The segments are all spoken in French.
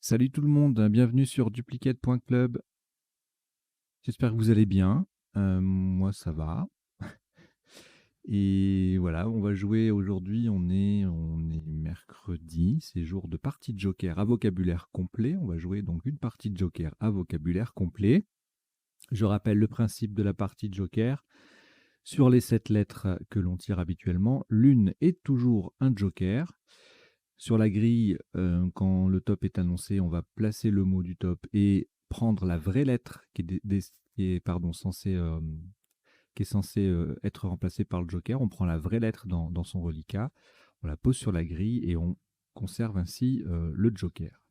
Salut tout le monde, bienvenue sur duplicate.club. J'espère que vous allez bien. Moi ça va. Et voilà, on va jouer aujourd'hui, on est mercredi, c'est jour de partie de Joker à vocabulaire complet. On va jouer donc une partie de Joker à vocabulaire complet. Je rappelle le principe de la partie de Joker. Sur les 7 lettres que l'on tire habituellement, l'une est toujours un Joker. Sur la grille, quand le top est annoncé, on va placer le mot du top et prendre la vraie lettre qui est censée être remplacée par le joker. On prend la vraie lettre dans son reliquat, on la pose sur la grille et on conserve ainsi le joker.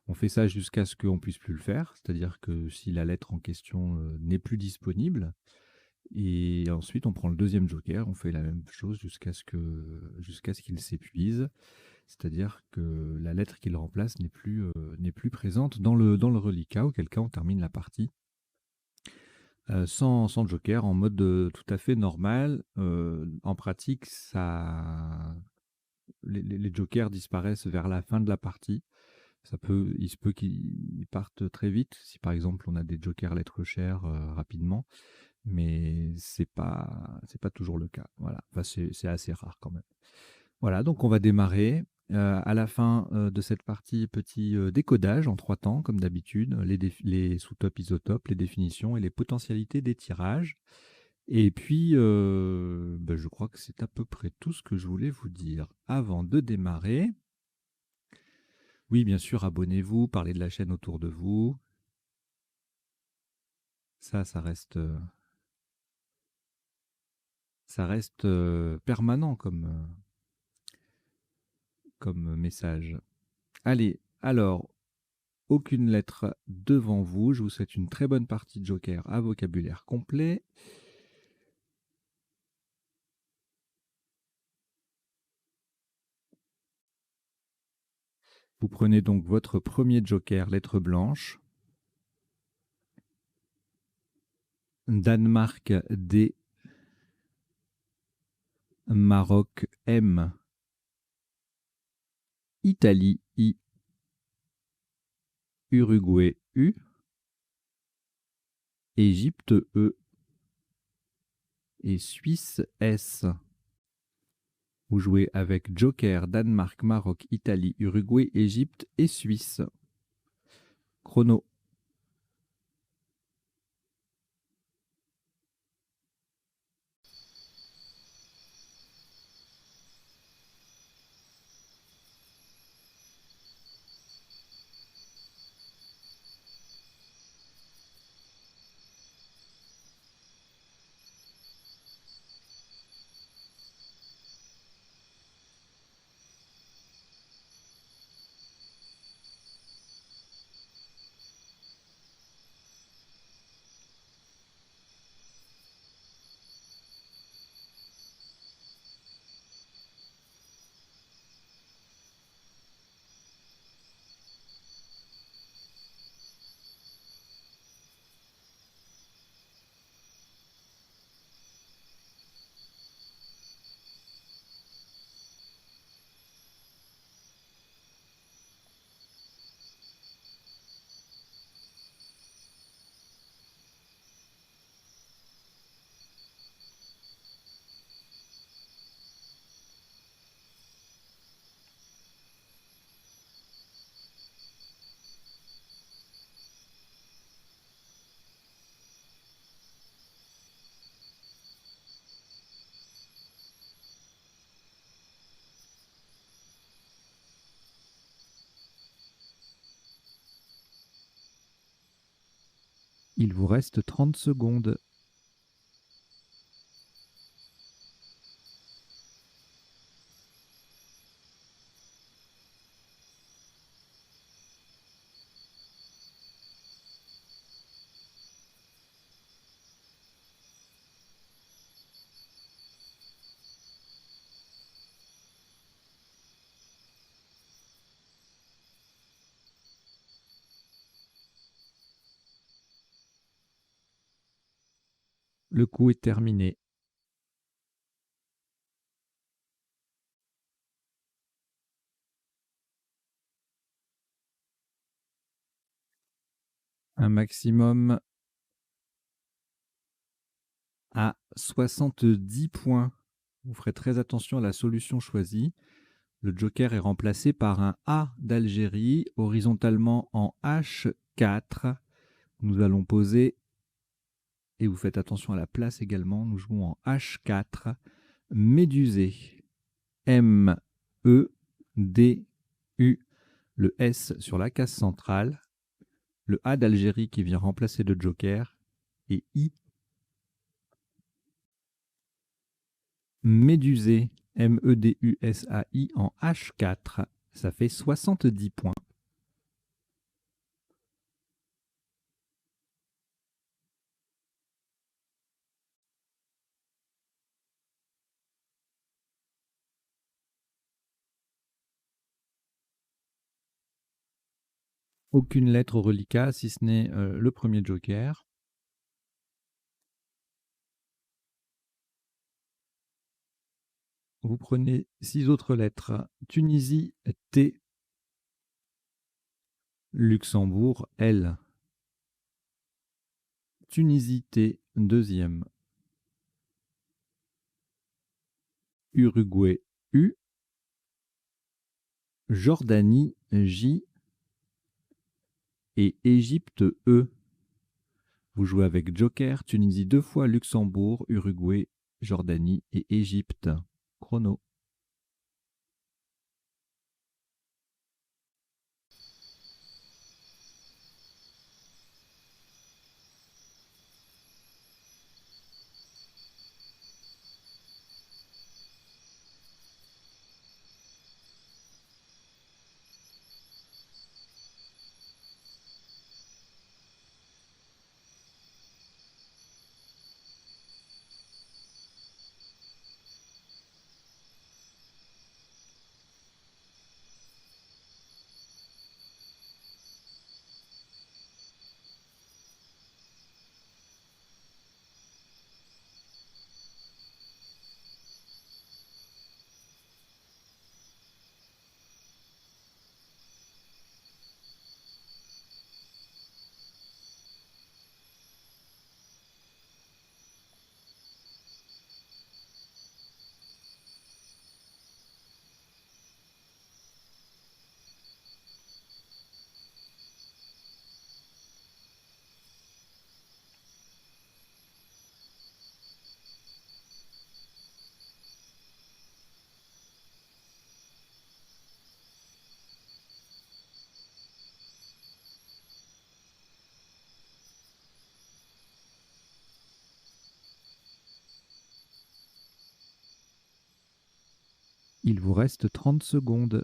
On fait ça jusqu'à ce qu'on puisse plus le faire, c'est-à-dire que si la lettre en question n'est plus disponible, et ensuite on prend le deuxième joker, on fait la même chose jusqu'à ce qu'il s'épuise. C'est-à-dire que la lettre qui le remplace n'est plus présente dans le reliquat, auquel cas on termine la partie sans joker, en mode tout à fait normal. En pratique, les jokers disparaissent vers la fin de la partie. Il se peut qu'ils partent très vite, si par exemple on a des jokers lettres chères rapidement, mais c'est pas toujours le cas. Voilà, enfin, c'est assez rare quand même. Voilà, donc on va démarrer. À la fin de cette partie, petit décodage en 3 temps, comme d'habitude, les sous-topes, isotopes, les définitions et les potentialités des tirages. Et puis, je crois que c'est à peu près tout ce que je voulais vous dire. Avant de démarrer, oui, bien sûr, abonnez-vous, parlez de la chaîne autour de vous. Ça reste, permanent comme message. Allez, alors, aucune lettre devant vous. Je vous souhaite une très bonne partie de Joker à vocabulaire complet. Vous prenez donc votre premier Joker, lettre blanche. Danemark D. Maroc M. Italie I. Uruguay U. Égypte E. Et Suisse S. Vous jouez avec Joker, Danemark, Maroc, Italie, Uruguay, Égypte et Suisse. Chrono. Il vous reste 30 secondes. Le coup est terminé. Un maximum à 70 points. Vous ferez très attention à la solution choisie. Le joker est remplacé par un A d'Algérie, horizontalement en H4. Nous allons poser, et vous faites attention à la place également, nous jouons en H4, médusé, M-E-D-U, le S sur la case centrale, le A d'Algérie qui vient remplacer le joker, et I, médusé, M-E-D-U-S-A-I en H4. Ça fait 70 points. Aucune lettre au reliquat, si ce n'est le premier joker. Vous prenez 6 autres lettres. Tunisie, T. Luxembourg, L. Tunisie, T, deuxième. Uruguay, U. Jordanie, J. Et Égypte, E. Vous jouez avec joker, Tunisie 2 fois, Luxembourg, Uruguay, Jordanie et Égypte. Chrono. Il vous reste 30 secondes.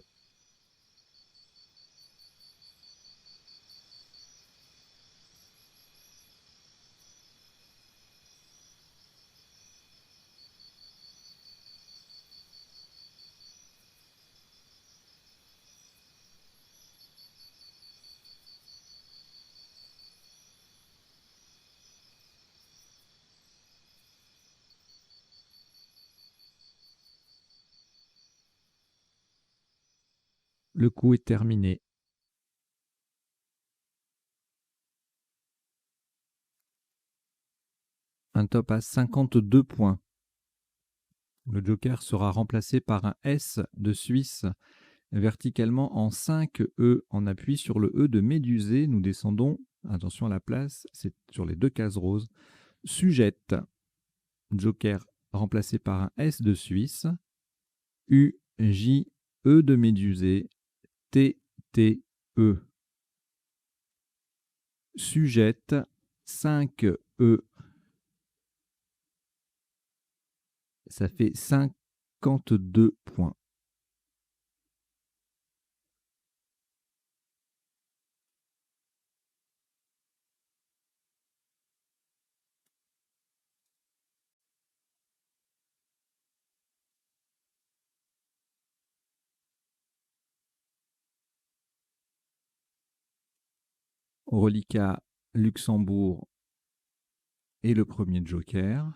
Le coup est terminé. Un top à 52 points. Le joker sera remplacé par un S de Suisse verticalement en 5 E en appui sur le E de Médusée. Nous descendons, attention à la place, c'est sur les deux cases roses. Sujette, joker remplacé par un S de Suisse, U, J, E de Médusée, T, T, E. Sujette, 5 E. Ça fait 52 points. Reliquat, Luxembourg et le premier joker.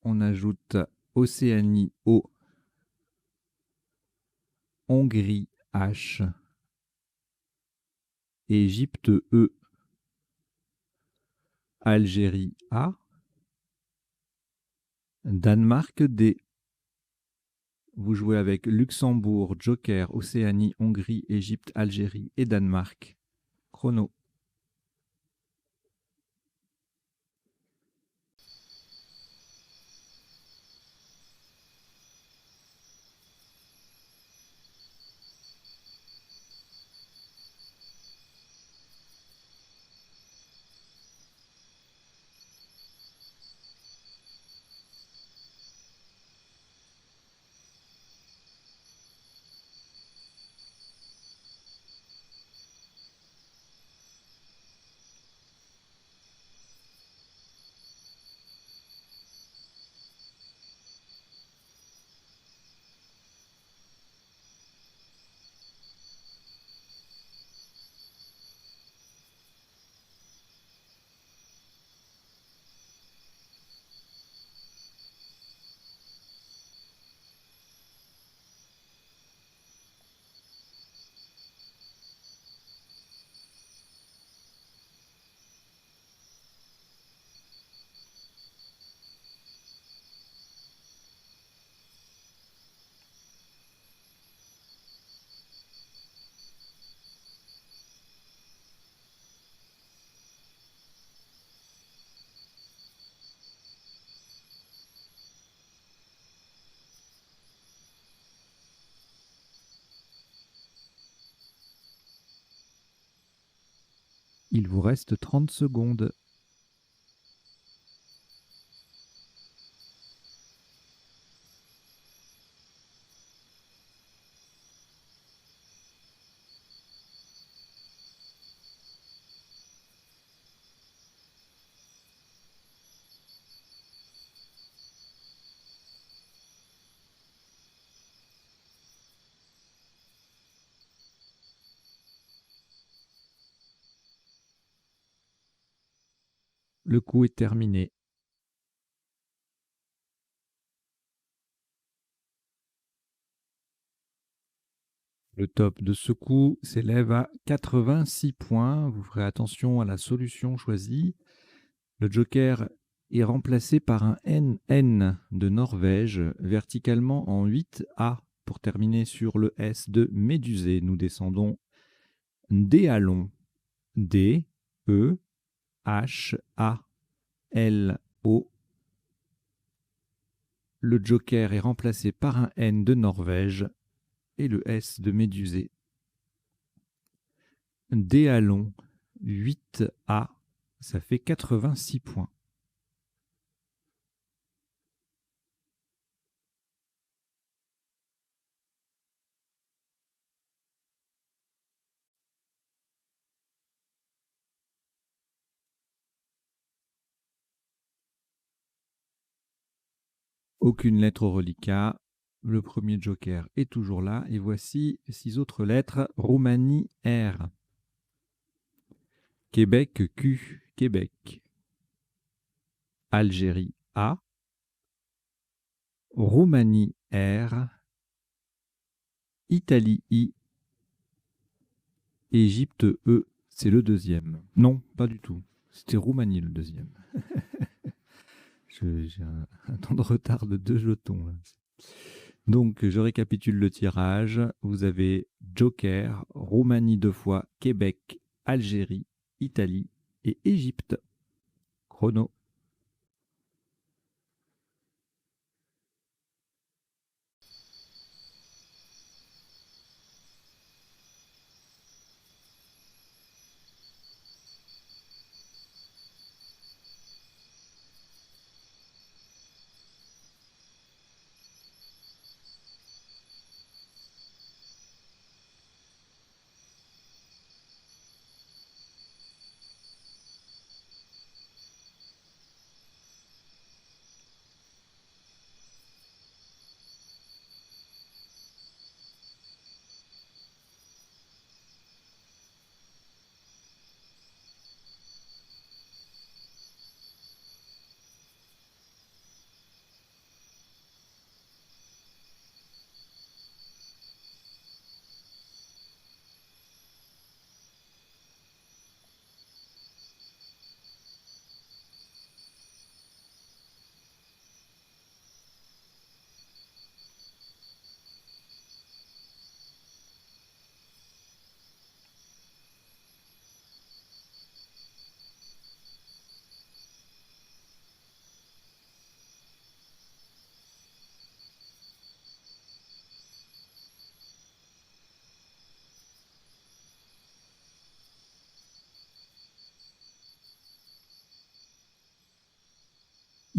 On ajoute Océanie, O, Hongrie, H. Égypte E. Algérie A. Danemark D. Vous jouez avec Luxembourg, Joker, Océanie, Hongrie, Égypte, Algérie et Danemark. Chrono. Il vous reste 30 secondes. Le coup est terminé. Le top de ce coup s'élève à 86 points. Vous ferez attention à la solution choisie. Le joker est remplacé par un NN de Norvège, verticalement en 8A. Pour terminer sur le S de Médusée, nous descendons D à long. D, E, H, A, L, O. Le joker est remplacé par un N de Norvège et le S de Médusée. D à long, 8A, ça fait 86 points. Aucune lettre au reliquat. Le premier joker est toujours là. Et voici 6 autres lettres. Roumanie R. Québec Q. Québec. Algérie A. Roumanie R. Italie I. Égypte E. C'est le deuxième. Non, pas du tout. C'était Roumanie le deuxième. J'ai un temps de retard de 2 jetons. Là. Donc, je récapitule le tirage. Vous avez Joker, Roumanie 2 fois, Québec, Algérie, Italie et Égypte. Chrono.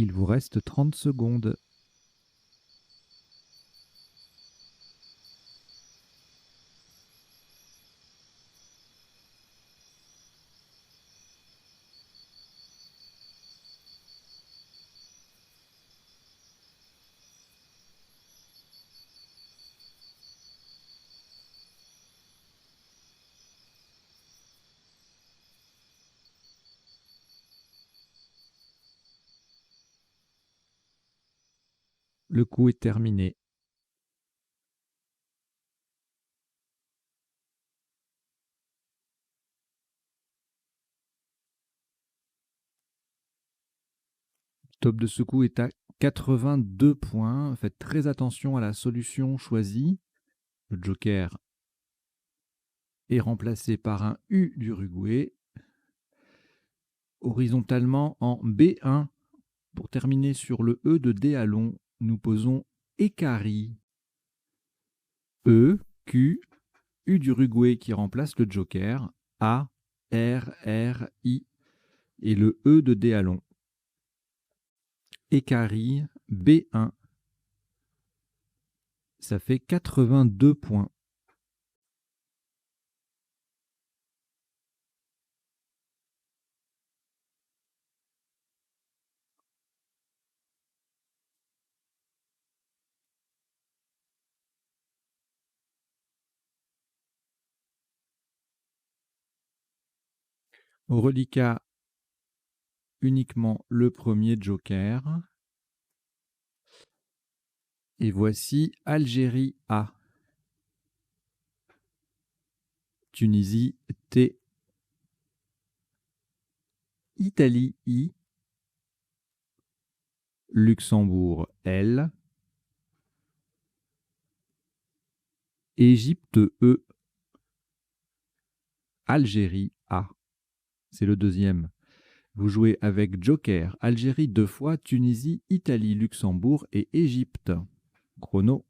Il vous reste 30 secondes. Le coup est terminé. Top de ce coup est à 82 points. Faites très attention à la solution choisie. Le joker est remplacé par un U d'Uruguay. Horizontalement en B1. Pour terminer sur le E de Déalon, nous posons Ekari. E, Q, U d'Uruguay qui remplace le joker. A, R, R, I. Et le E de Déalon. Ekari, B1. Ça fait 82 points. Au reliquat, uniquement le premier joker. Et voici Algérie A. Tunisie T. Italie I. Luxembourg L. Égypte E. Algérie A. C'est le deuxième. Vous jouez avec joker, Algérie 2 fois, Tunisie, Italie, Luxembourg et Égypte. Chrono.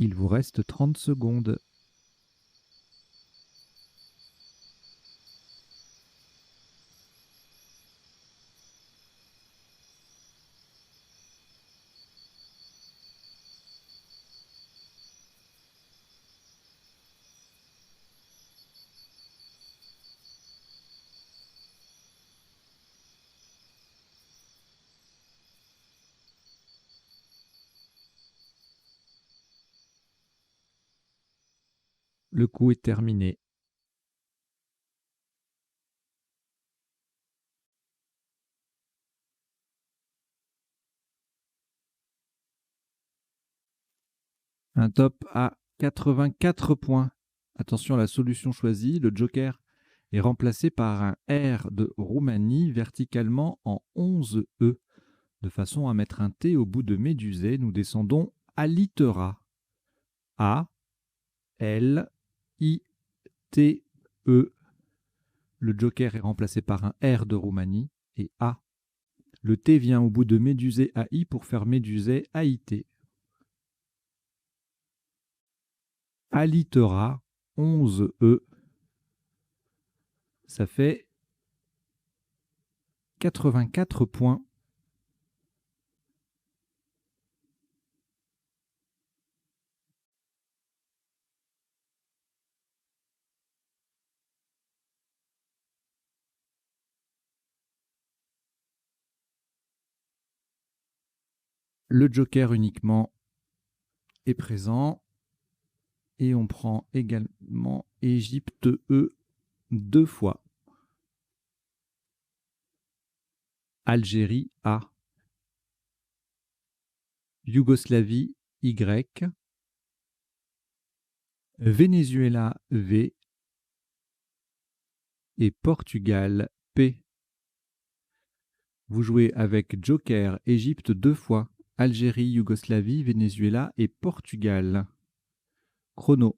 Il vous reste 30 secondes. Le coup est terminé. Un top à 84 points. Attention à la solution choisie. Le joker est remplacé par un R de Roumanie verticalement en 11 E. De façon à mettre un T au bout de Médusée, nous descendons à Litera. A, L, I, T, E. Le joker est remplacé par un R de Roumanie et A. Le T vient au bout de Médusé AI pour faire Médusé AIT. Alitera, 11E, ça fait 84 points. Le joker uniquement est présent. Et on prend également Égypte E 2 fois. Algérie A. Yougoslavie Y. Venezuela V. Et Portugal P. Vous jouez avec joker Égypte 2 fois. Algérie, Yougoslavie, Venezuela et Portugal. Chrono.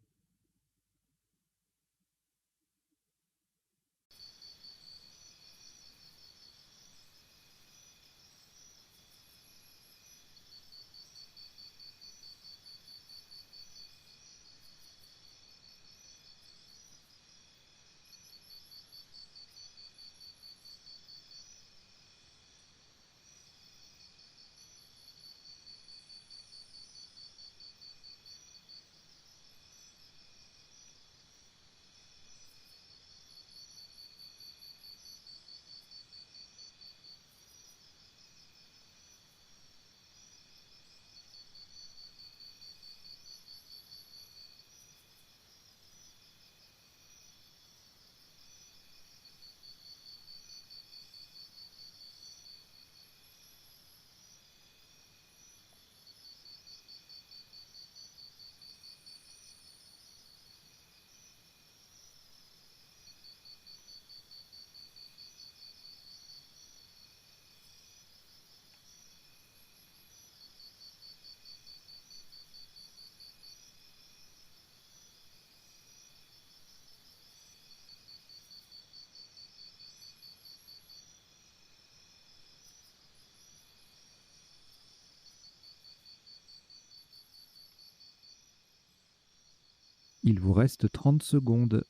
Il vous reste 30 secondes.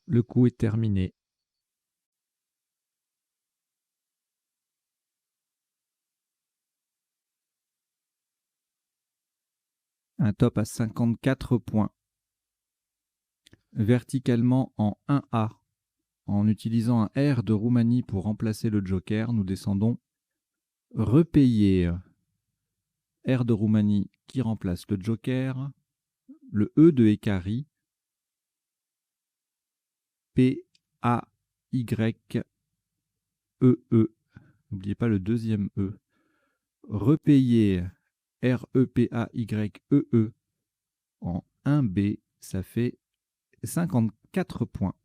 Le coup est terminé. Un top à 54 points. Verticalement en 1A, en utilisant un R de Roumanie pour remplacer le joker, nous descendons repayer. R de Roumanie qui remplace le joker. Le E de Ekari. P-A-Y-E-E. N'oubliez pas le deuxième E. Repayer R-E-P-A-Y-E-E en 1B, ça fait 54 points.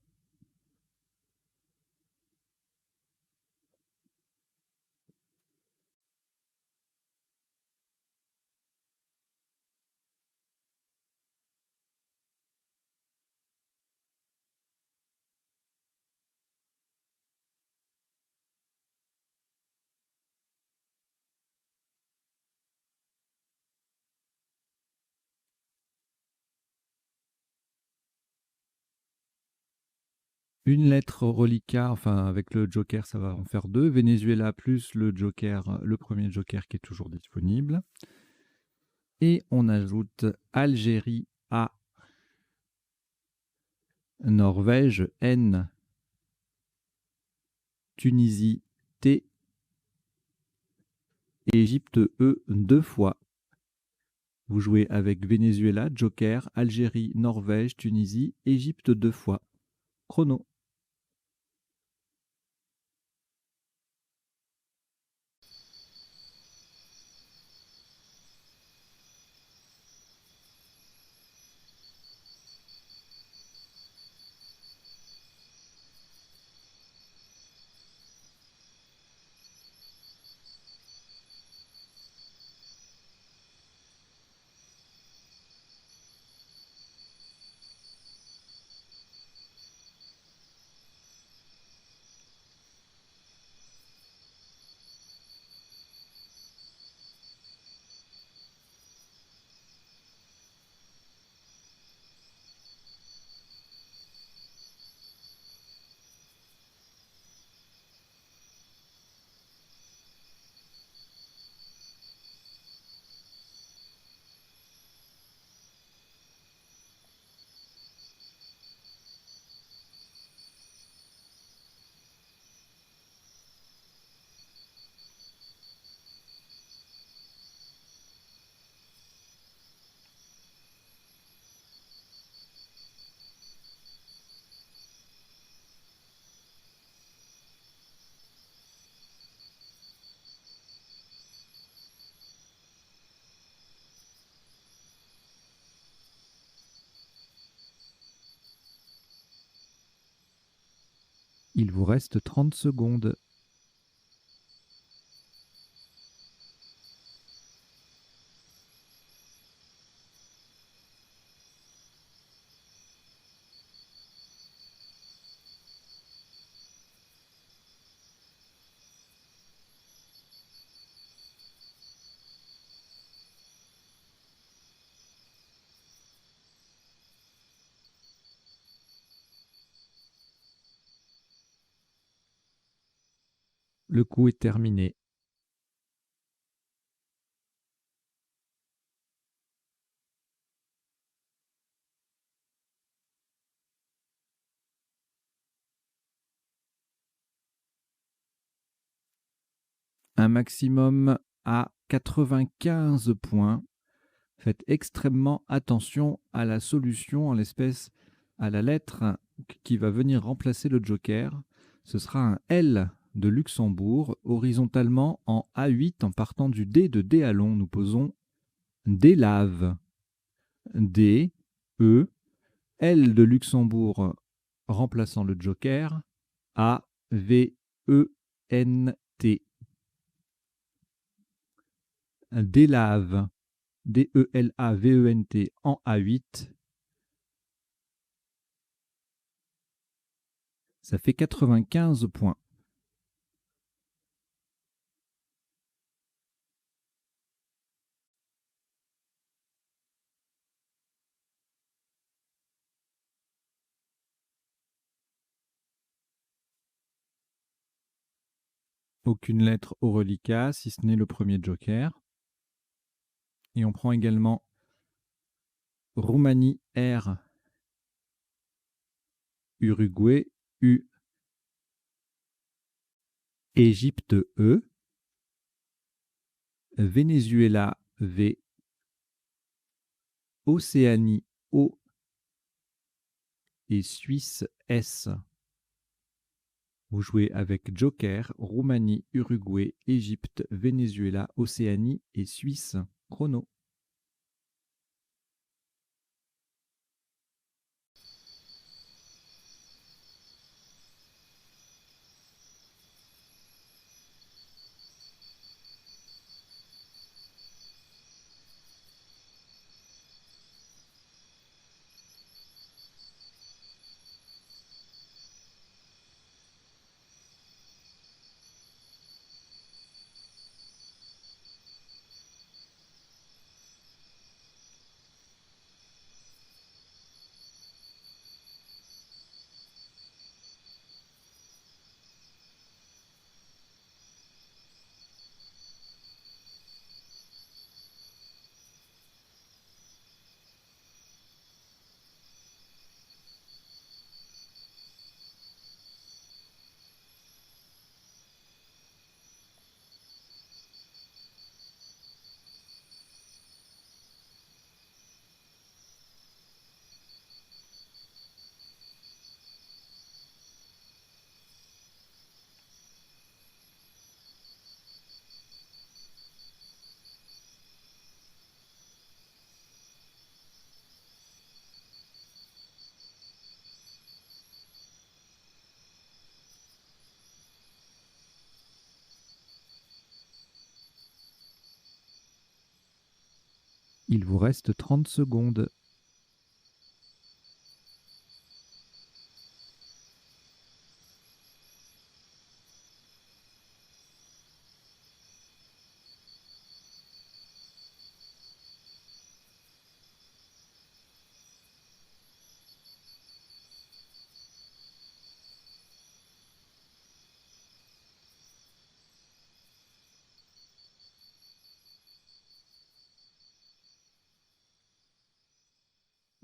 Une lettre reliquat, enfin avec le joker ça va en faire 2. Venezuela plus le joker, le premier joker qui est toujours disponible. Et on ajoute Algérie A, Norvège N, Tunisie T, Égypte E 2 fois. Vous jouez avec Venezuela, joker, Algérie, Norvège, Tunisie, Égypte 2 fois. Chrono. Il vous reste 30 secondes. Le coup est terminé. Un maximum à 95 points. Faites extrêmement attention à la solution, en l'espèce à la lettre qui va venir remplacer le joker. Ce sera un L de Luxembourg, horizontalement en A8 en partant du D de Déalon. Nous posons Délave. D, E, L de Luxembourg remplaçant le joker, A, V, E, N, T. Délave, D-E-L-A-V-E-N-T en A8. Ça fait 95 points. Aucune lettre au reliquat, si ce n'est le premier joker. Et on prend également Roumanie R, Uruguay U, Égypte E, Venezuela V, Océanie O et Suisse S. Vous jouez avec joker, Roumanie, Uruguay, Égypte, Venezuela, Océanie et Suisse. Chrono. Il vous reste 30 secondes.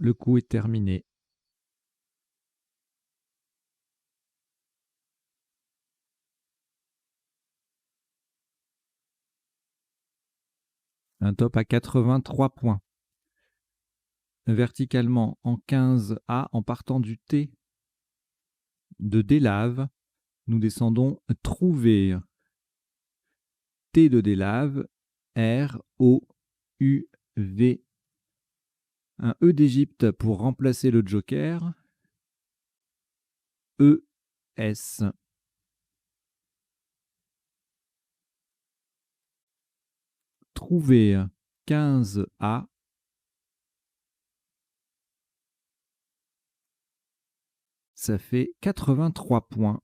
Le coup est terminé. Un top à 83 points. Verticalement en 15A en partant du T de Délave, nous descendons trouver. T de Délave, R, O, U, V. Un E d'Égypte pour remplacer le joker. E, S. Trouver 15A. Ça fait 83 points.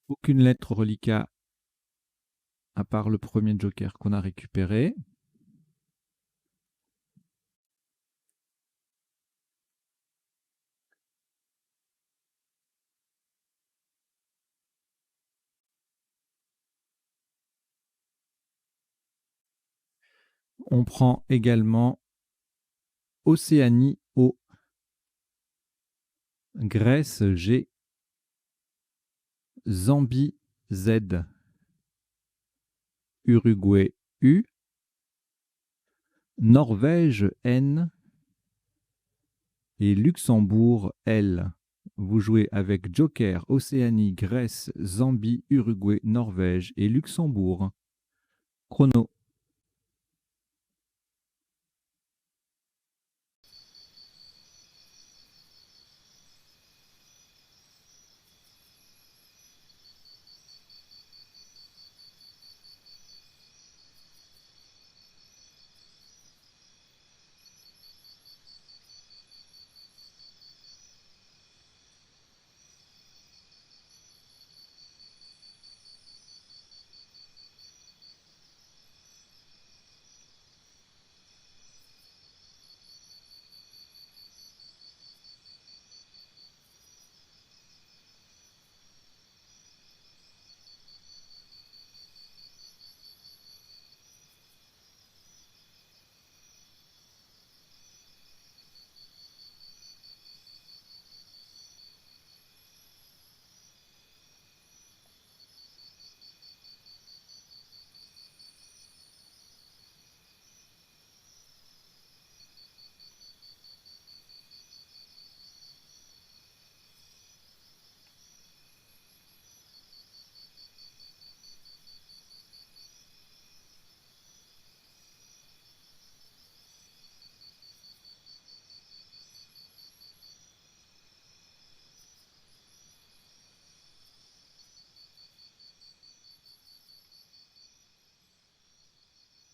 Aucune lettre reliquat à part le premier joker qu'on a récupéré. On prend également Océanie O, Grèce G, Zambie Z, Uruguay U, Norvège N et Luxembourg L. Vous jouez avec Joker, Océanie, Grèce, Zambie, Uruguay, Norvège et Luxembourg. Chrono.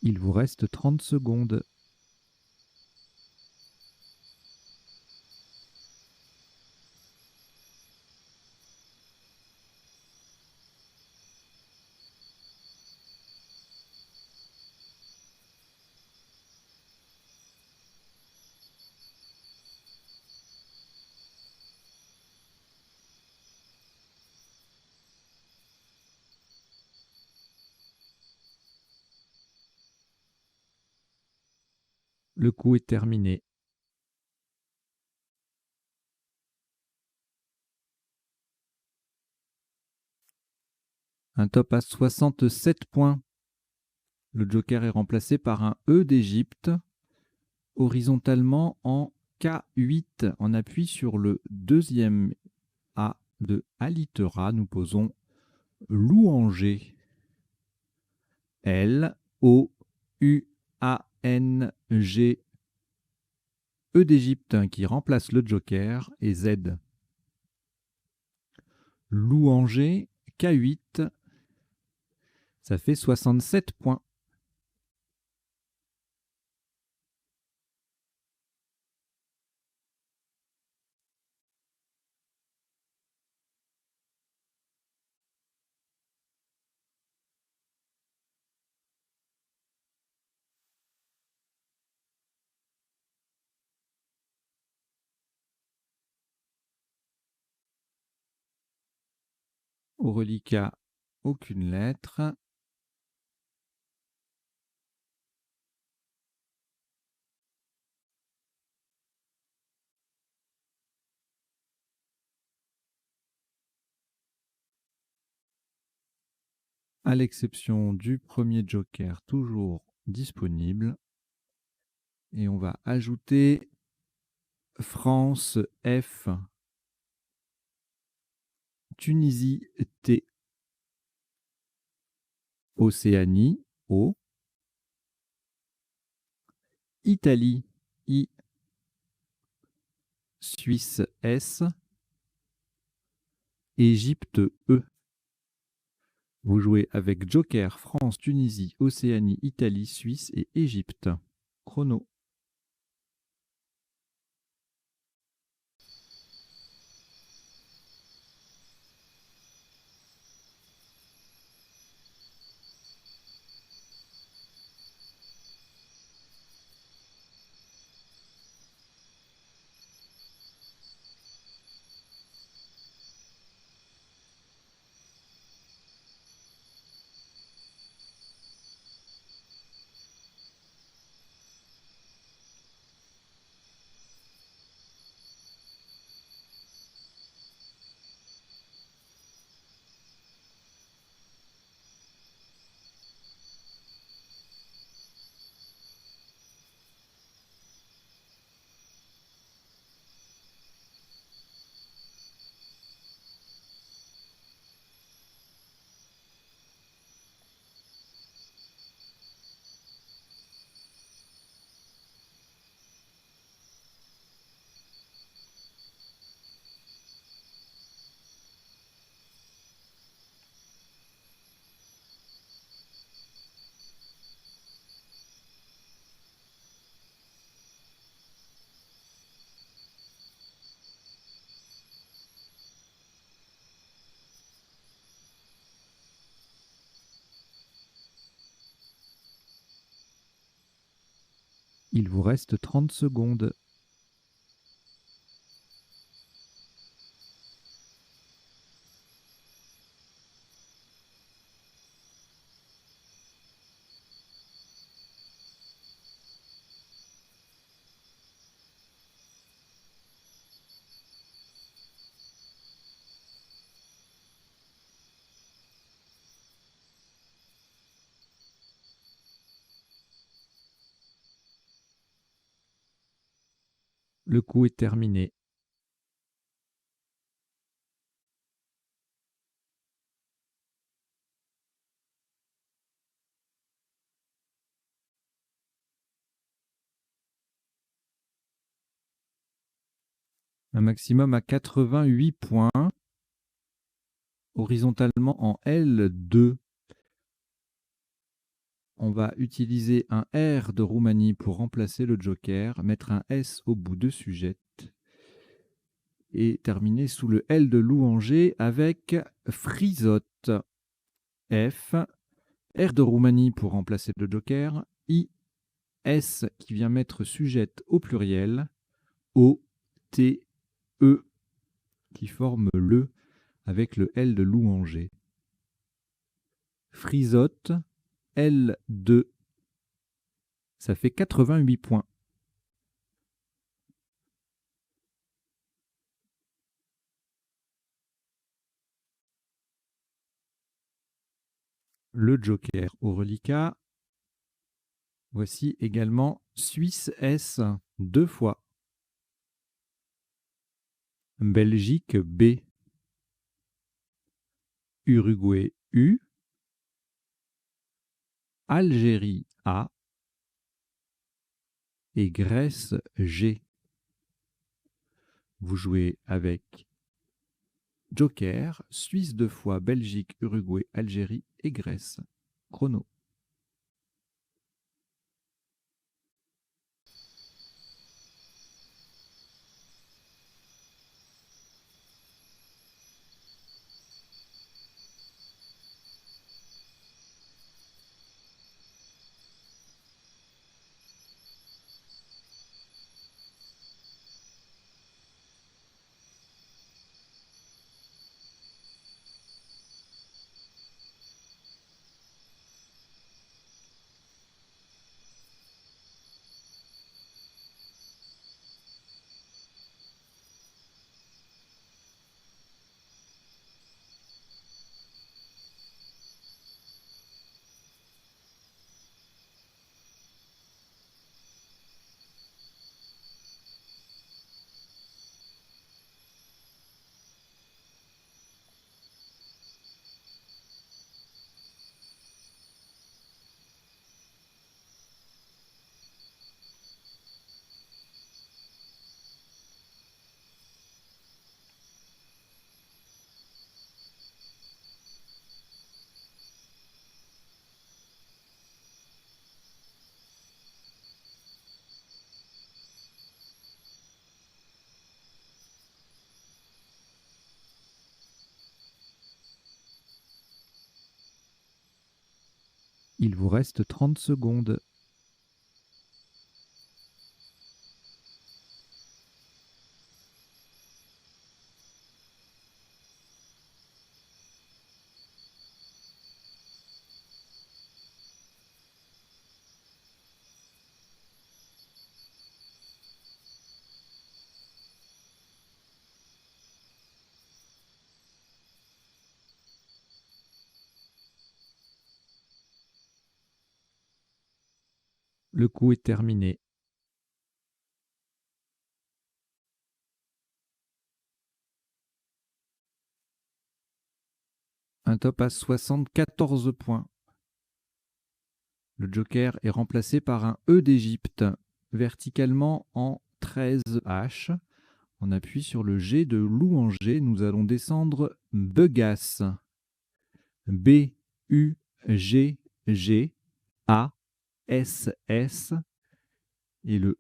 Il vous reste 30 secondes. Le coup est terminé. Un top à 67 points. Le joker est remplacé par un E d'Égypte, horizontalement en K8. On appuie sur le deuxième A de Alitera. Nous posons louanger. L, O, U, A, N, G, E d'Égypte qui remplace le joker et Z. Louanger, K8. Ça fait 67 points. Au reliquat, aucune lettre. À l'exception du premier joker, toujours disponible. Et on va ajouter France F, Tunisie T, Océanie O, Italie I, Suisse S, Égypte E. Vous jouez avec Joker, France, Tunisie, Océanie, Italie, Suisse et Égypte. Chrono. Il vous reste 30 secondes. Le coup est terminé. Un maximum à 88 points. Horizontalement en L2. On va utiliser un R de Roumanie pour remplacer le joker, mettre un S au bout de sujette et terminer sous le L de Louanger avec frisotte. F, R de Roumanie pour remplacer le joker, I, S qui vient mettre sujette au pluriel, O, T, E qui forme le avec le L de Louanger. Frisotte, L2, ça fait 88 points. Le joker au reliquat. Voici également Suisse S, 2 fois. Belgique B. Uruguay U. Algérie A. Et Grèce G. Vous jouez avec joker, Suisse 2 fois, Belgique, Uruguay, Algérie et Grèce. Chrono. Il vous reste 30 secondes. Le coup est terminé. Un top à 74 points. Le joker est remplacé par un E d'Égypte, verticalement en 13 H. On appuie sur le G de Louanger. Nous allons descendre Begas. B-U-G-G-A-S-S. Et le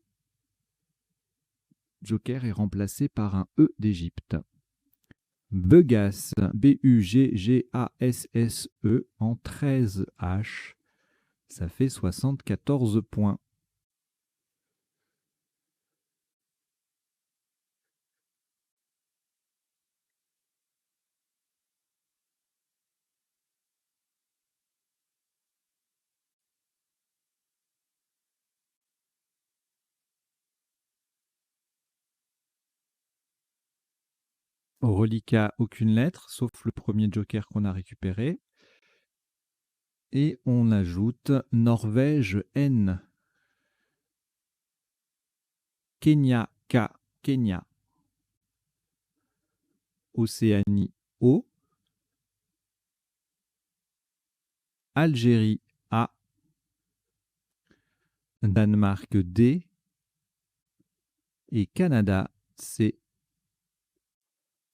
joker est remplacé par un E d'Égypte. Begas, B-U-G-G-A-S-S-E en 13 H. Ça fait 74 points. Au reliquat, aucune lettre, sauf le premier joker qu'on a récupéré. Et on ajoute Norvège N. Kenya K. Kenya. Océanie O. Algérie A. Danemark D. Et Canada C.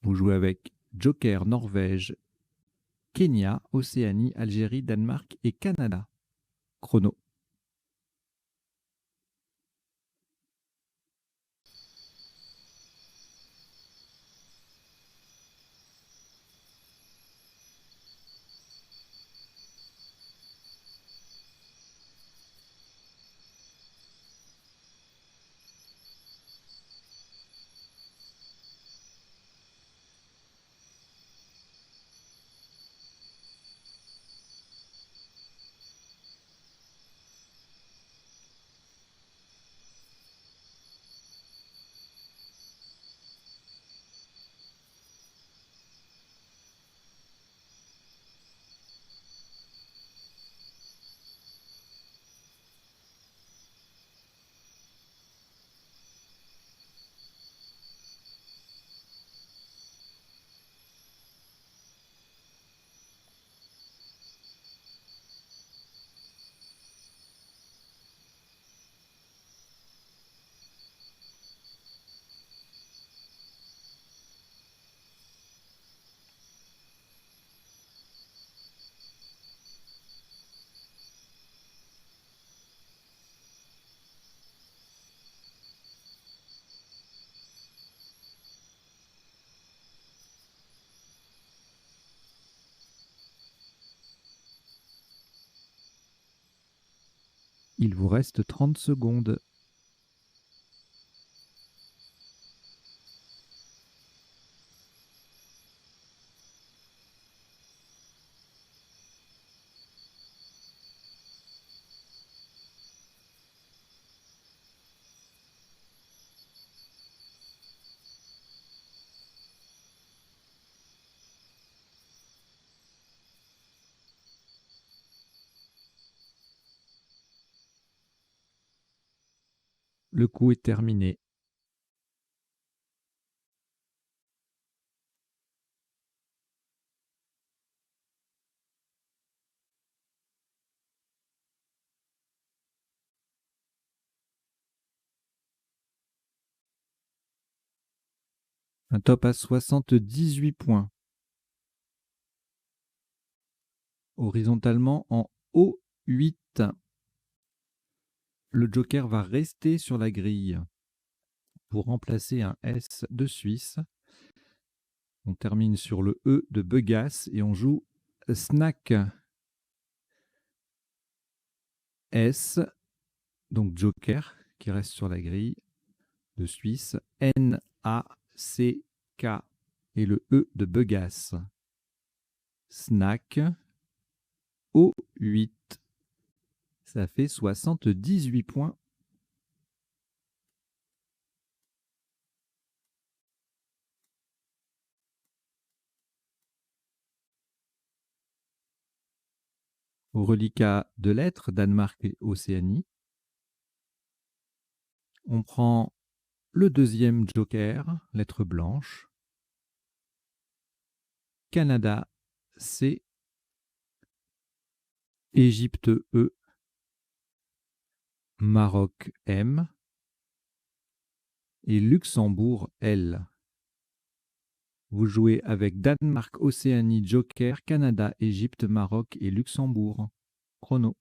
Vous jouez avec Joker Norvège, Kenya, Océanie, Algérie, Danemark et Canada. Chrono. Il vous reste 30 secondes. Le coup est terminé. Un top à 78 points. Horizontalement en O8. Le joker va rester sur la grille pour remplacer un S de Suisse. On termine sur le E de Begas et on joue Snack. S, donc Joker, qui reste sur la grille de Suisse, N, A, C, K et le E de Begas. Snack, O8. Ça fait 78 points. Au reliquat de lettres, Danemark et Océanie. On prend le deuxième joker, lettre blanche. Canada, C. Égypte, E. Maroc, M. Et Luxembourg, L. Vous jouez avec Danemark, Océanie, Joker, Canada, Égypte, Maroc et Luxembourg. Chrono.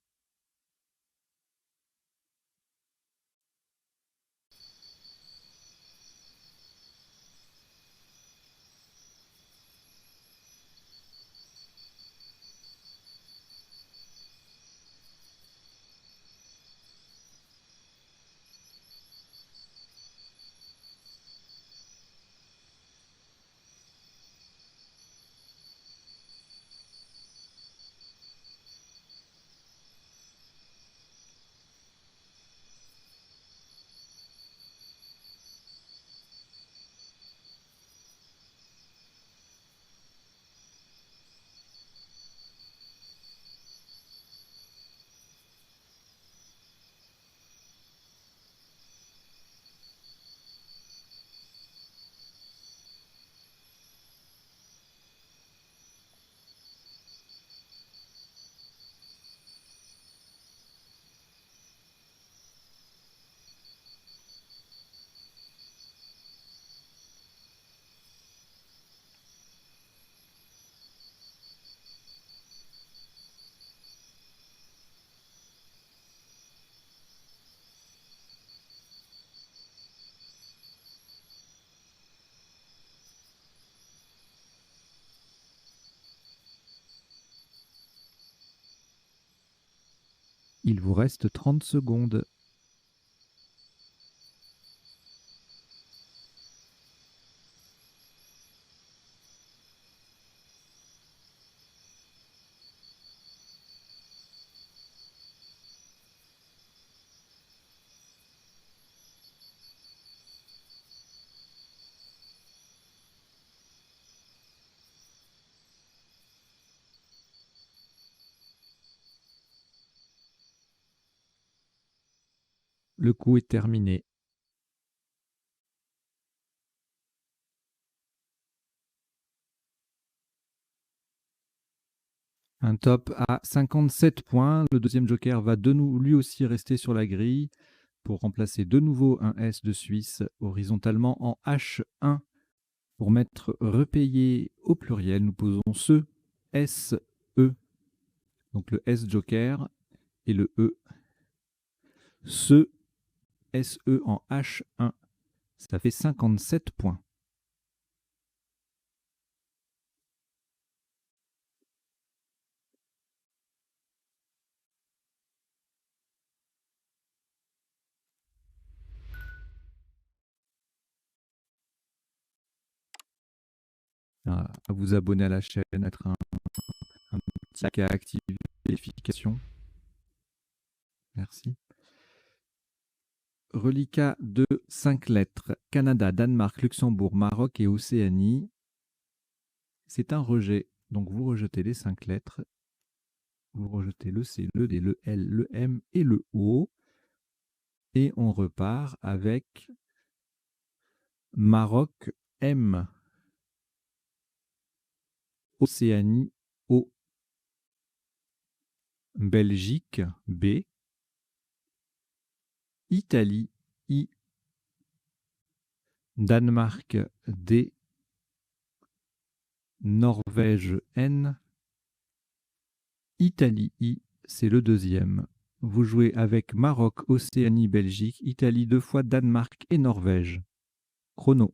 Il vous reste 30 secondes. Le coup est terminé. Un top à 57 points. Le deuxième joker va lui aussi rester sur la grille pour remplacer de nouveau un S de Suisse horizontalement en H1. Pour mettre repayé au pluriel, nous posons ce SE. Donc le S joker et le E. Ce SE en H1. Ça fait 57 points. À vous abonner à la chaîne, mettre un petit like à activer les notifications. Merci. Reliquat de 5 lettres. Canada, Danemark, Luxembourg, Maroc et Océanie. C'est un rejet. Donc vous rejetez les 5 lettres. Vous rejetez le C, le D, le L, le M et le O. Et on repart avec Maroc M. Océanie O. Belgique B. Italie I. Danemark D. Norvège N. Italie I, c'est le deuxième. Vous jouez avec Maroc, Océanie, Belgique, Italie 2 fois, Danemark et Norvège. Chrono.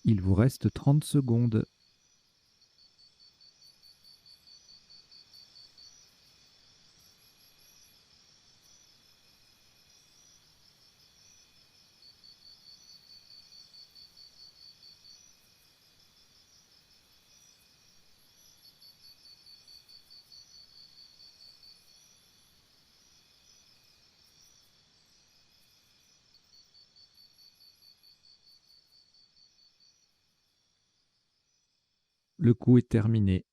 Il vous reste 30 secondes. Le coup est terminé.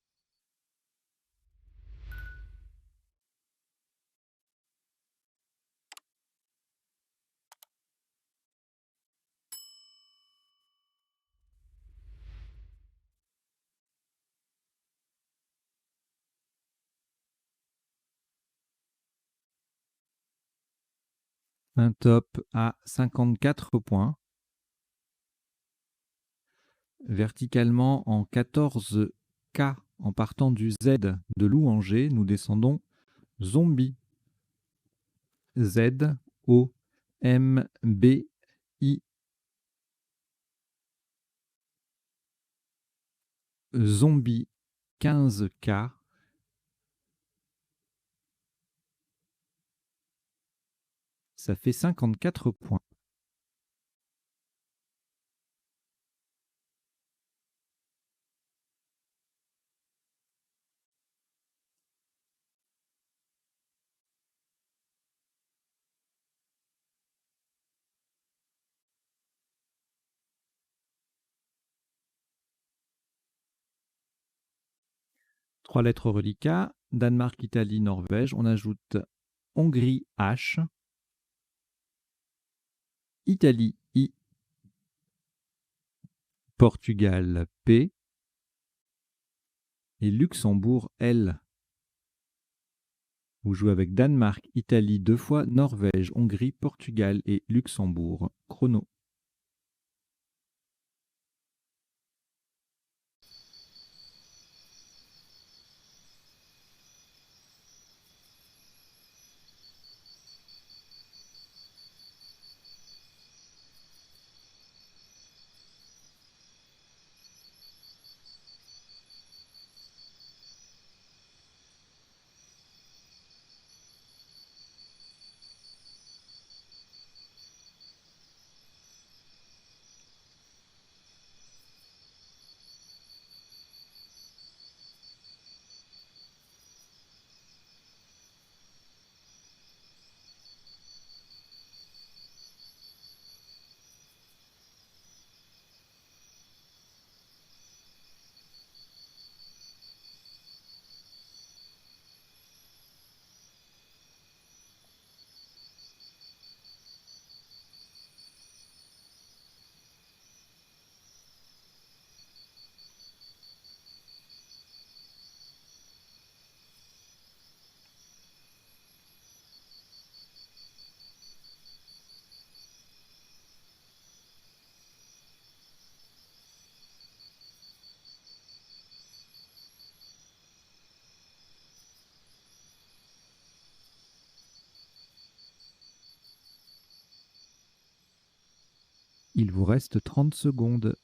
Un top à 54 points. Verticalement en 14 K en partant du Z de Louanger, nous descendons Zombie. Z O M B I. Zombie 15 K. Ça fait 54 points. Trois lettres reliquats, Danemark, Italie, Norvège. On ajoute Hongrie H, Italie I, Portugal P et Luxembourg L. Vous jouez avec Danemark, Italie 2 fois, Norvège, Hongrie, Portugal et Luxembourg. Chrono. Il vous reste 30 secondes.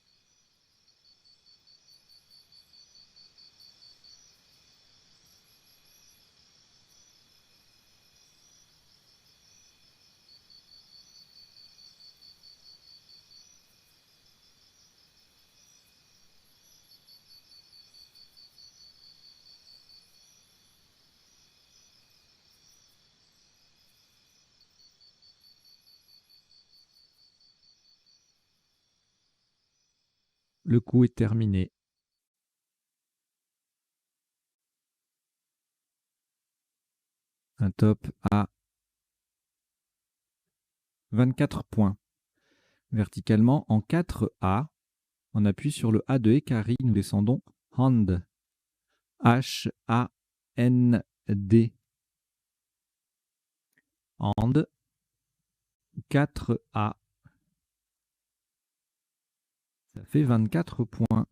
Le coup est terminé. Un top à 24 points. Verticalement en 4 A. On appuie sur le A de Ekari. Nous descendons Hand. H-A-N-D. Hand. 4 A. Ça fait 24 points.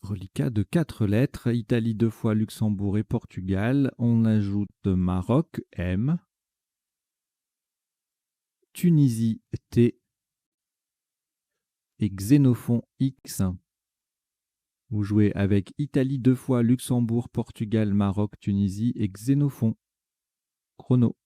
Reliquat de 4 lettres, Italie 2 fois, Luxembourg et Portugal. On ajoute Maroc, M. Tunisie, T. Et Xénophon, X. Vous jouez avec Italie 2 fois, Luxembourg, Portugal, Maroc, Tunisie et Xénophon. Chrono.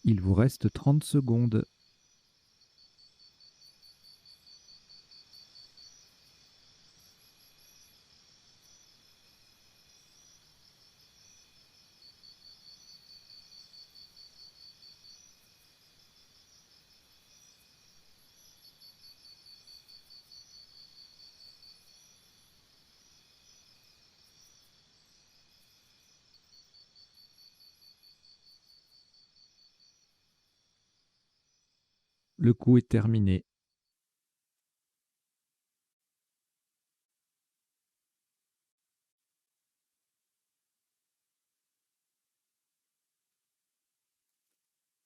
Il vous reste 30 secondes. Le coup est terminé.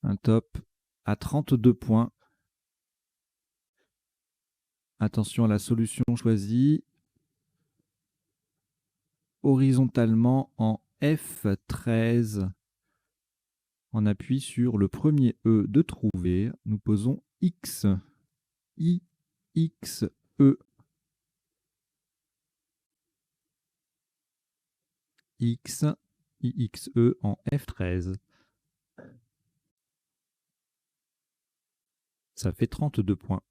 Un top à 32 points. Attention à la solution choisie. Horizontalement en F13. On appuie sur le premier E de trouver. Nous posons X. I, X, E. X, IXE en F13. Ça fait 32 points.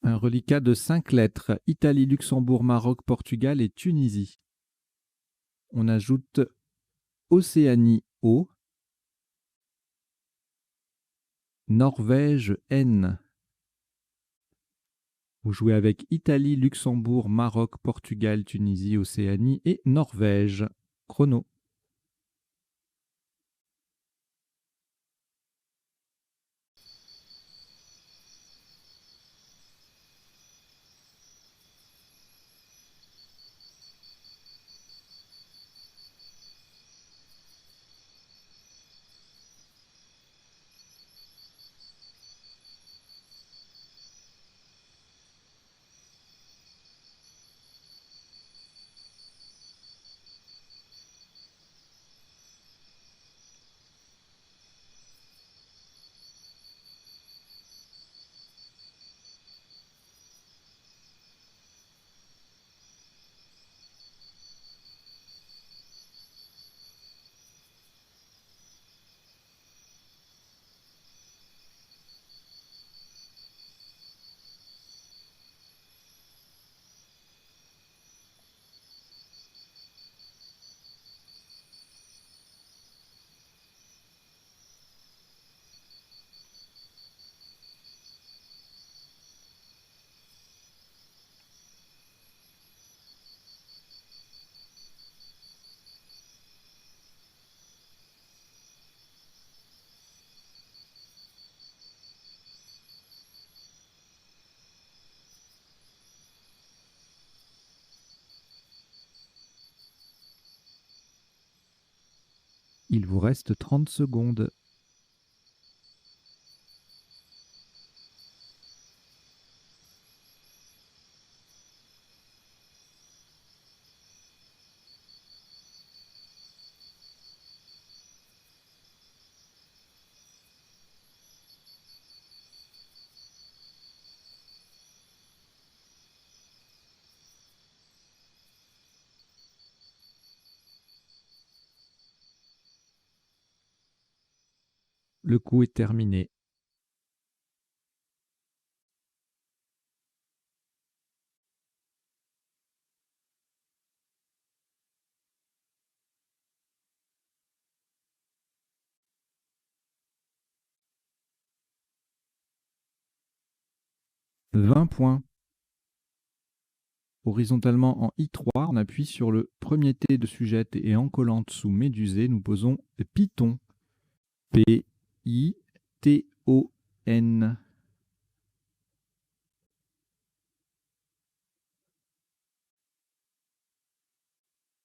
Un reliquat de 5 lettres. Italie, Luxembourg, Maroc, Portugal et Tunisie. On ajoute Océanie, O. Norvège, N. Vous jouez avec Italie, Luxembourg, Maroc, Portugal, Tunisie, Océanie et Norvège. Chrono. Il vous reste 30 secondes. Le coup est terminé. « 20 points. Horizontalement en I3, on appuie sur le premier T de sujette et en collante sous médusée, nous posons Python. P-I-T-O-N.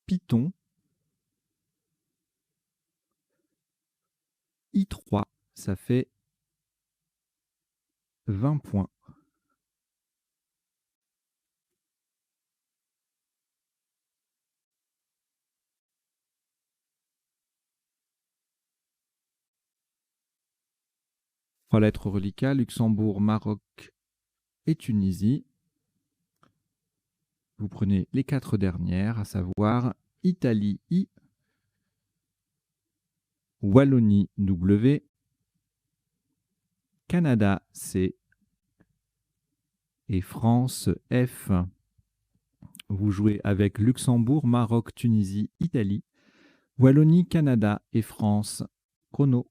Python. I3, ça fait 20 points. Trois lettres reliquats, Luxembourg, Maroc et Tunisie. Vous prenez les 4 dernières, à savoir Italie I, Wallonie W, Canada C et France F. Vous jouez avec Luxembourg, Maroc, Tunisie, Italie, Wallonie, Canada et France. Chrono.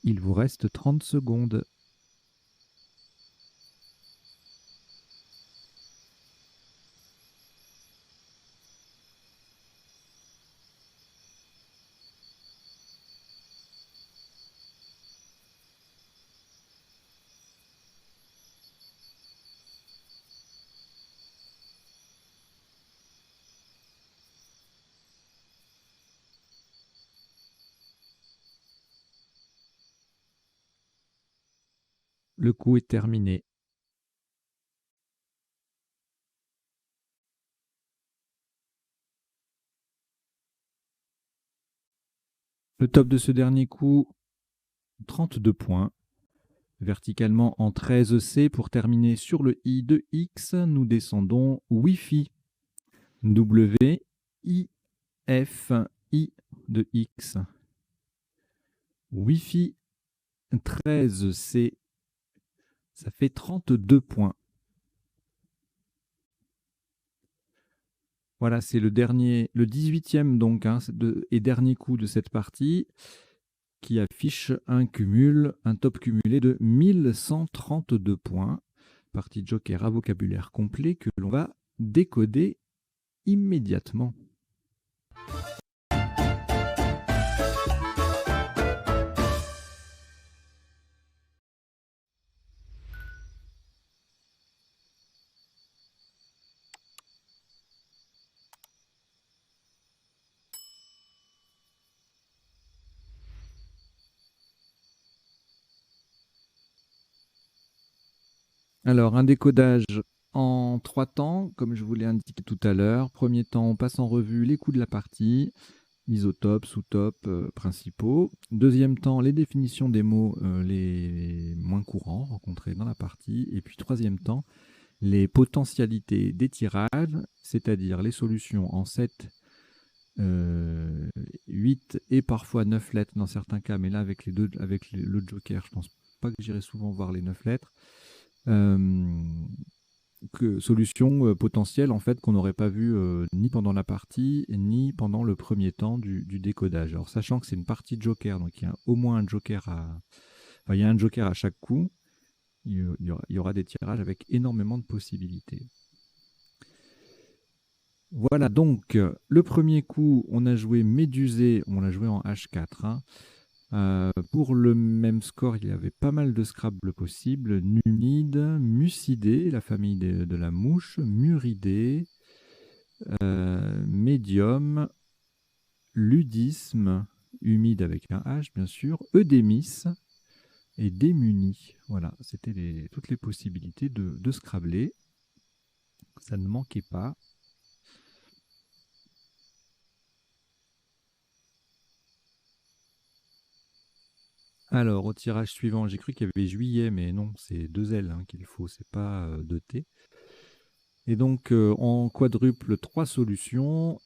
Il vous reste 30 secondes. Le coup est terminé. Le top de ce dernier coup, 32 points. Verticalement en 13C pour terminer sur le I de X, nous descendons Wi-Fi. W, I, F, I de X. Wi-Fi 13C, ça fait 32 points. Voilà, c'est le 18e donc, et dernier coup de cette partie, qui affiche un top cumulé de 1132 points. Partie joker à vocabulaire complet que l'on va décoder immédiatement. Alors, un décodage en 3 temps, comme je vous l'ai indiqué tout à l'heure. Premier temps, on passe en revue les coups de la partie, isotopes, sous-topes, principaux. Deuxième temps, les définitions des mots les moins courants rencontrés dans la partie. Et puis troisième temps, les potentialités des tirages, c'est-à-dire les solutions en 7, 8 et parfois 9 lettres dans certains cas, mais là avec le joker, je pense pas que j'irai souvent voir les 9 lettres. Solutions potentielles en fait qu'on n'aurait pas vues ni pendant la partie ni pendant le premier temps du décodage. Alors sachant que c'est une partie de joker, donc il y a au moins un joker enfin, il y a un joker à chaque coup, il y aura des tirages avec énormément de possibilités. Voilà, donc le premier coup, on a joué Médusé, on l'a joué en H4. Hein. Pour le même score, il y avait pas mal de Scrabble possibles. Numide, Mucidé, la famille de la mouche, Muridé, Médium, Ludisme, humide avec un H bien sûr, Eudémis et Démuni. Voilà, c'était toutes les possibilités de Scrabbler. Ça ne manquait pas. Alors, au tirage suivant, j'ai cru qu'il y avait juillet, mais non, c'est 2 L hein, qu'il faut, c'est pas 2 T. Et donc, en quadruple, 3 solutions.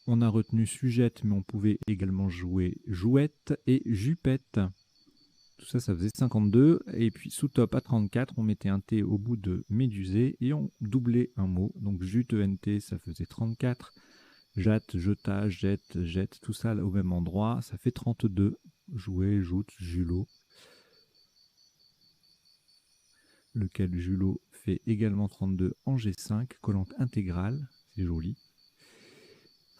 On a retenu sujette, mais on pouvait également jouer jouette et jupette. Tout ça, ça faisait 52. Et puis, sous top à 34, on mettait un T au bout de médusé et on doublait un mot. Donc, jute, ENT, ça faisait 34. Jatte, jeta, jette, jette, tout ça au même endroit, ça fait 32. Jouer, joute, julot. Lequel julot fait également 32 en G5, collante intégrale, c'est joli.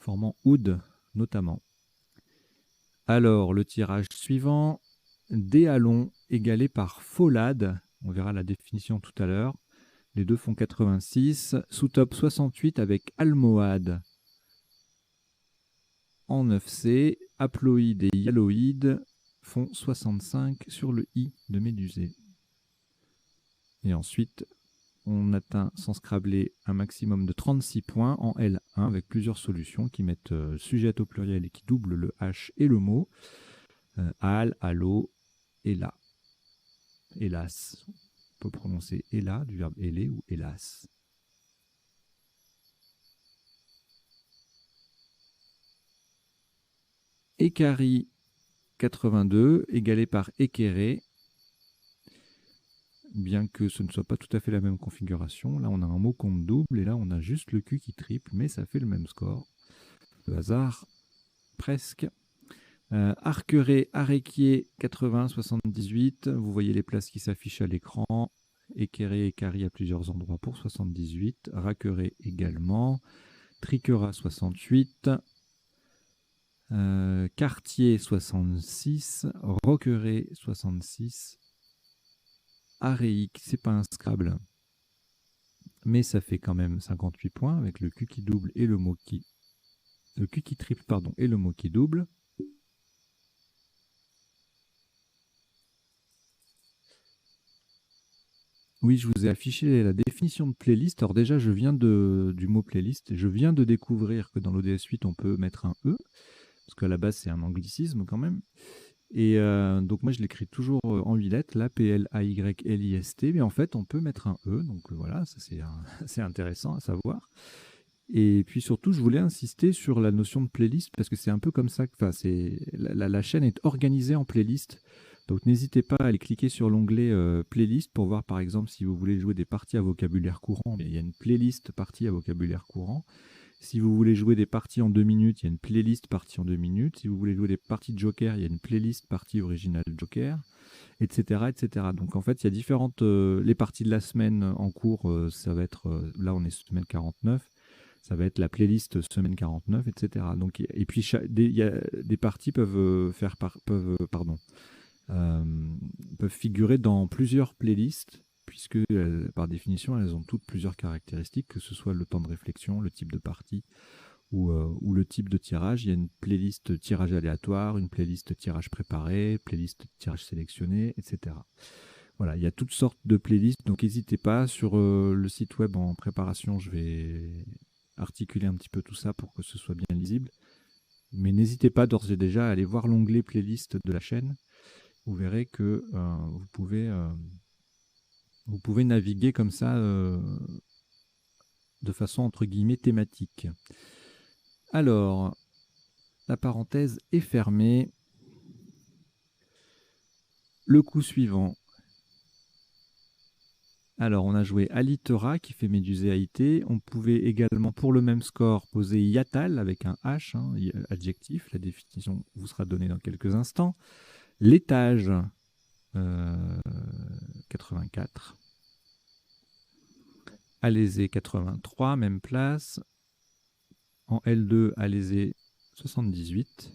Formant oud notamment. Alors, le tirage suivant, déhalon égalé par folade. On verra la définition tout à l'heure. Les deux font 86. Sous-top 68 avec almohade en 9C. Haploïde et yalloïde font 65 sur le I de Médusée. Et ensuite, on atteint sans scrabler un maximum de 36 points en L1 avec plusieurs solutions qui mettent sujet au pluriel et qui doublent le H et le mot. Al, allo, Ella. Hélas. On peut prononcer Ella du verbe héler ou hélas. Écari 82 égalé par équerré. Bien que ce ne soit pas tout à fait la même configuration. Là, on a un mot compte double et là, on a juste le Q qui triple, mais ça fait le même score. Le hasard, presque. Arqueret, Aréquier, 80, 78. Vous voyez les places qui s'affichent à l'écran. Équerré, Écari à plusieurs endroits pour 78. Raqueret également. Triquera, 68. Cartier, 66. Roqueret, 66. Aréique, c'est pas un Scrabble, mais ça fait quand même 58 points avec le Q qui double et le mot qui... Le Q qui triple, pardon, et le mot qui double. Oui, je vous ai affiché la définition de playlist. Alors déjà, du mot playlist, je viens de découvrir que dans l'ODS 8, on peut mettre un E, parce qu'à la base, c'est un anglicisme quand même. Et donc moi, je l'écris toujours en 8 lettres, là, P-L-A-Y-L-I-S-T, mais en fait, on peut mettre un E, donc voilà, ça c'est intéressant à savoir. Et puis surtout, je voulais insister sur la notion de playlist, parce que c'est un peu comme ça, la chaîne est organisée en playlist. Donc n'hésitez pas à aller cliquer sur l'onglet playlist pour voir par exemple si vous voulez jouer des parties à vocabulaire courant. Il y a une playlist partie à vocabulaire courant. Si vous voulez jouer des parties en 2 minutes, il y a une playlist partie en 2 minutes. Si vous voulez jouer des parties de Joker, il y a une playlist partie originale Joker, etc. etc. Donc en fait, il y a différentes... les parties de la semaine en cours, ça va être... là, on est semaine 49. Ça va être la playlist semaine 49, etc. Donc, et puis, des parties peuvent peuvent figurer dans plusieurs playlists, puisque par définition, elles ont toutes plusieurs caractéristiques, que ce soit le temps de réflexion, le type de partie ou le type de tirage. Il y a une playlist tirage aléatoire, une playlist tirage préparé, playlist tirage sélectionné, etc. Voilà, il y a toutes sortes de playlists, donc n'hésitez pas. Sur le site web en préparation, je vais articuler un petit peu tout ça pour que ce soit bien lisible. Mais n'hésitez pas d'ores et déjà à aller voir l'onglet playlist de la chaîne. Vous verrez que vous pouvez naviguer comme ça de façon entre guillemets thématique. Alors, la parenthèse est fermée. Le coup suivant. Alors, on a joué Alitera qui fait Médusée Haïté. On pouvait également, pour le même score, poser Yatal avec un H, hein, adjectif. La définition vous sera donnée dans quelques instants. L'étage, 84. Alésé, 83, même place. En L2, Alésé, 78.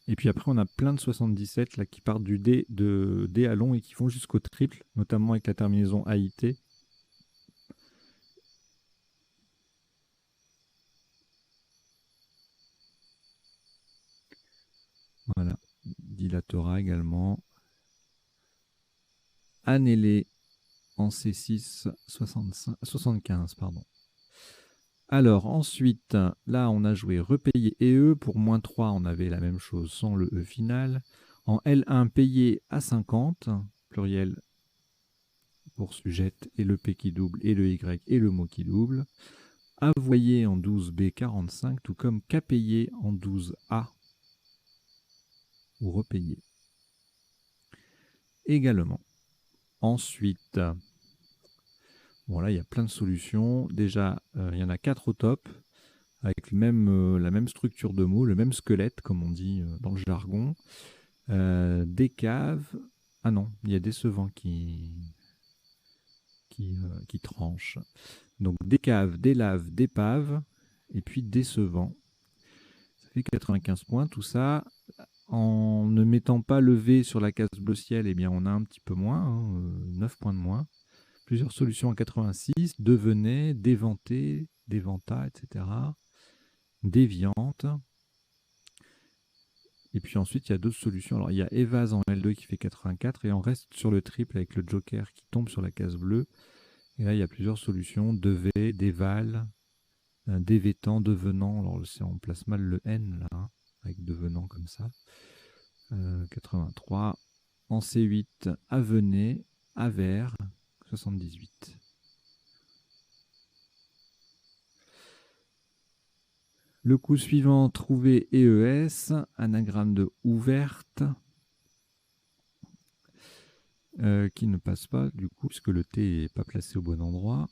Et puis après, on a plein de 77 là, qui partent du D, de D à long et qui vont jusqu'au triple, notamment avec la terminaison AIT. Voilà, Dilatora également. Annélé en C6, 75, pardon. Alors ensuite, là on a joué repayer et E. Pour moins 3, on avait la même chose sans le E final. En L1, payer à 50, pluriel pour sujette et le P qui double et le Y et le mot qui double. Avoyer en 12B 45, tout comme qu'apayer en 12A ou repayer. Également. Ensuite, bon là il y a plein de solutions. Déjà, il y en a 4 au top, avec la même structure de mots, le même squelette, comme on dit dans le jargon. Des caves. Ah non, il y a décevant qui tranche. Donc des caves, des laves, des paves, et puis décevant. Ça fait 95 points, tout ça. En ne mettant pas le V sur la case bleu ciel, eh bien on a un petit peu moins, hein, 9 points de moins. Plusieurs solutions en 86, devenait, déventé, déventa, etc. Déviante. Et puis ensuite, il y a d'autres solutions. Alors, il y a Evase en L2 qui fait 84 et on reste sur le triple avec le joker qui tombe sur la case bleue. Et là, il y a plusieurs solutions. Devait, déval, dévétant, devenant. Alors, on place mal le N là, hein, avec devenant comme ça. 83. En C8, avenait, avers, 78. Le coup suivant, trouver EES, anagramme de ouverte, qui ne passe pas du coup, puisque le T n'est pas placé au bon endroit.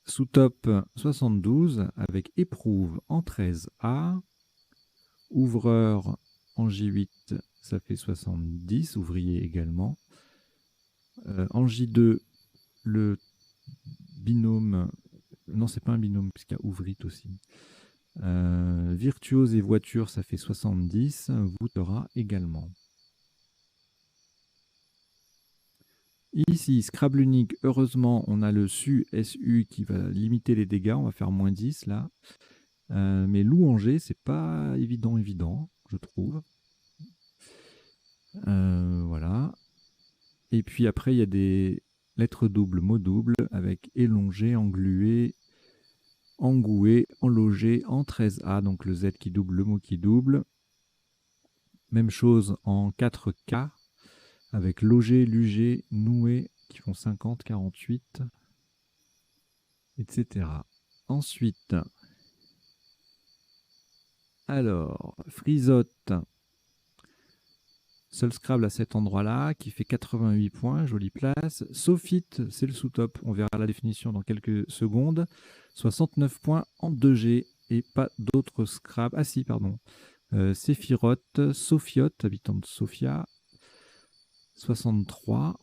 Sous top 72, avec éprouve en 13A, ouvreur en J8, ça fait 70, ouvrier également. En J2, le binôme, non c'est pas un binôme puisqu'il y a ouvrite aussi. Virtuose et voiture, ça fait 70, voûtera également. Ici, Scrabble unique, heureusement, on a le SU qui va limiter les dégâts, on va faire moins 10 là. Mais louanger, c'est pas évident, je trouve. Voilà. Et puis après, il y a des lettres doubles, mots doubles, avec élongé, englué, engoué, enlogé, en 13A, donc le Z qui double, le mot qui double. Même chose en 4K, avec logé, lugé, noué, qui font 50, 48, etc. Ensuite, alors, frisotte, seul Scrabble à cet endroit-là, qui fait 88 points, jolie place. Sophite, c'est le sous-top, on verra la définition dans quelques secondes. 69 points en 2G, et pas d'autres Scrabble. Ah si, pardon. Séphiroth, Sophiote, habitant de Sophia, 63.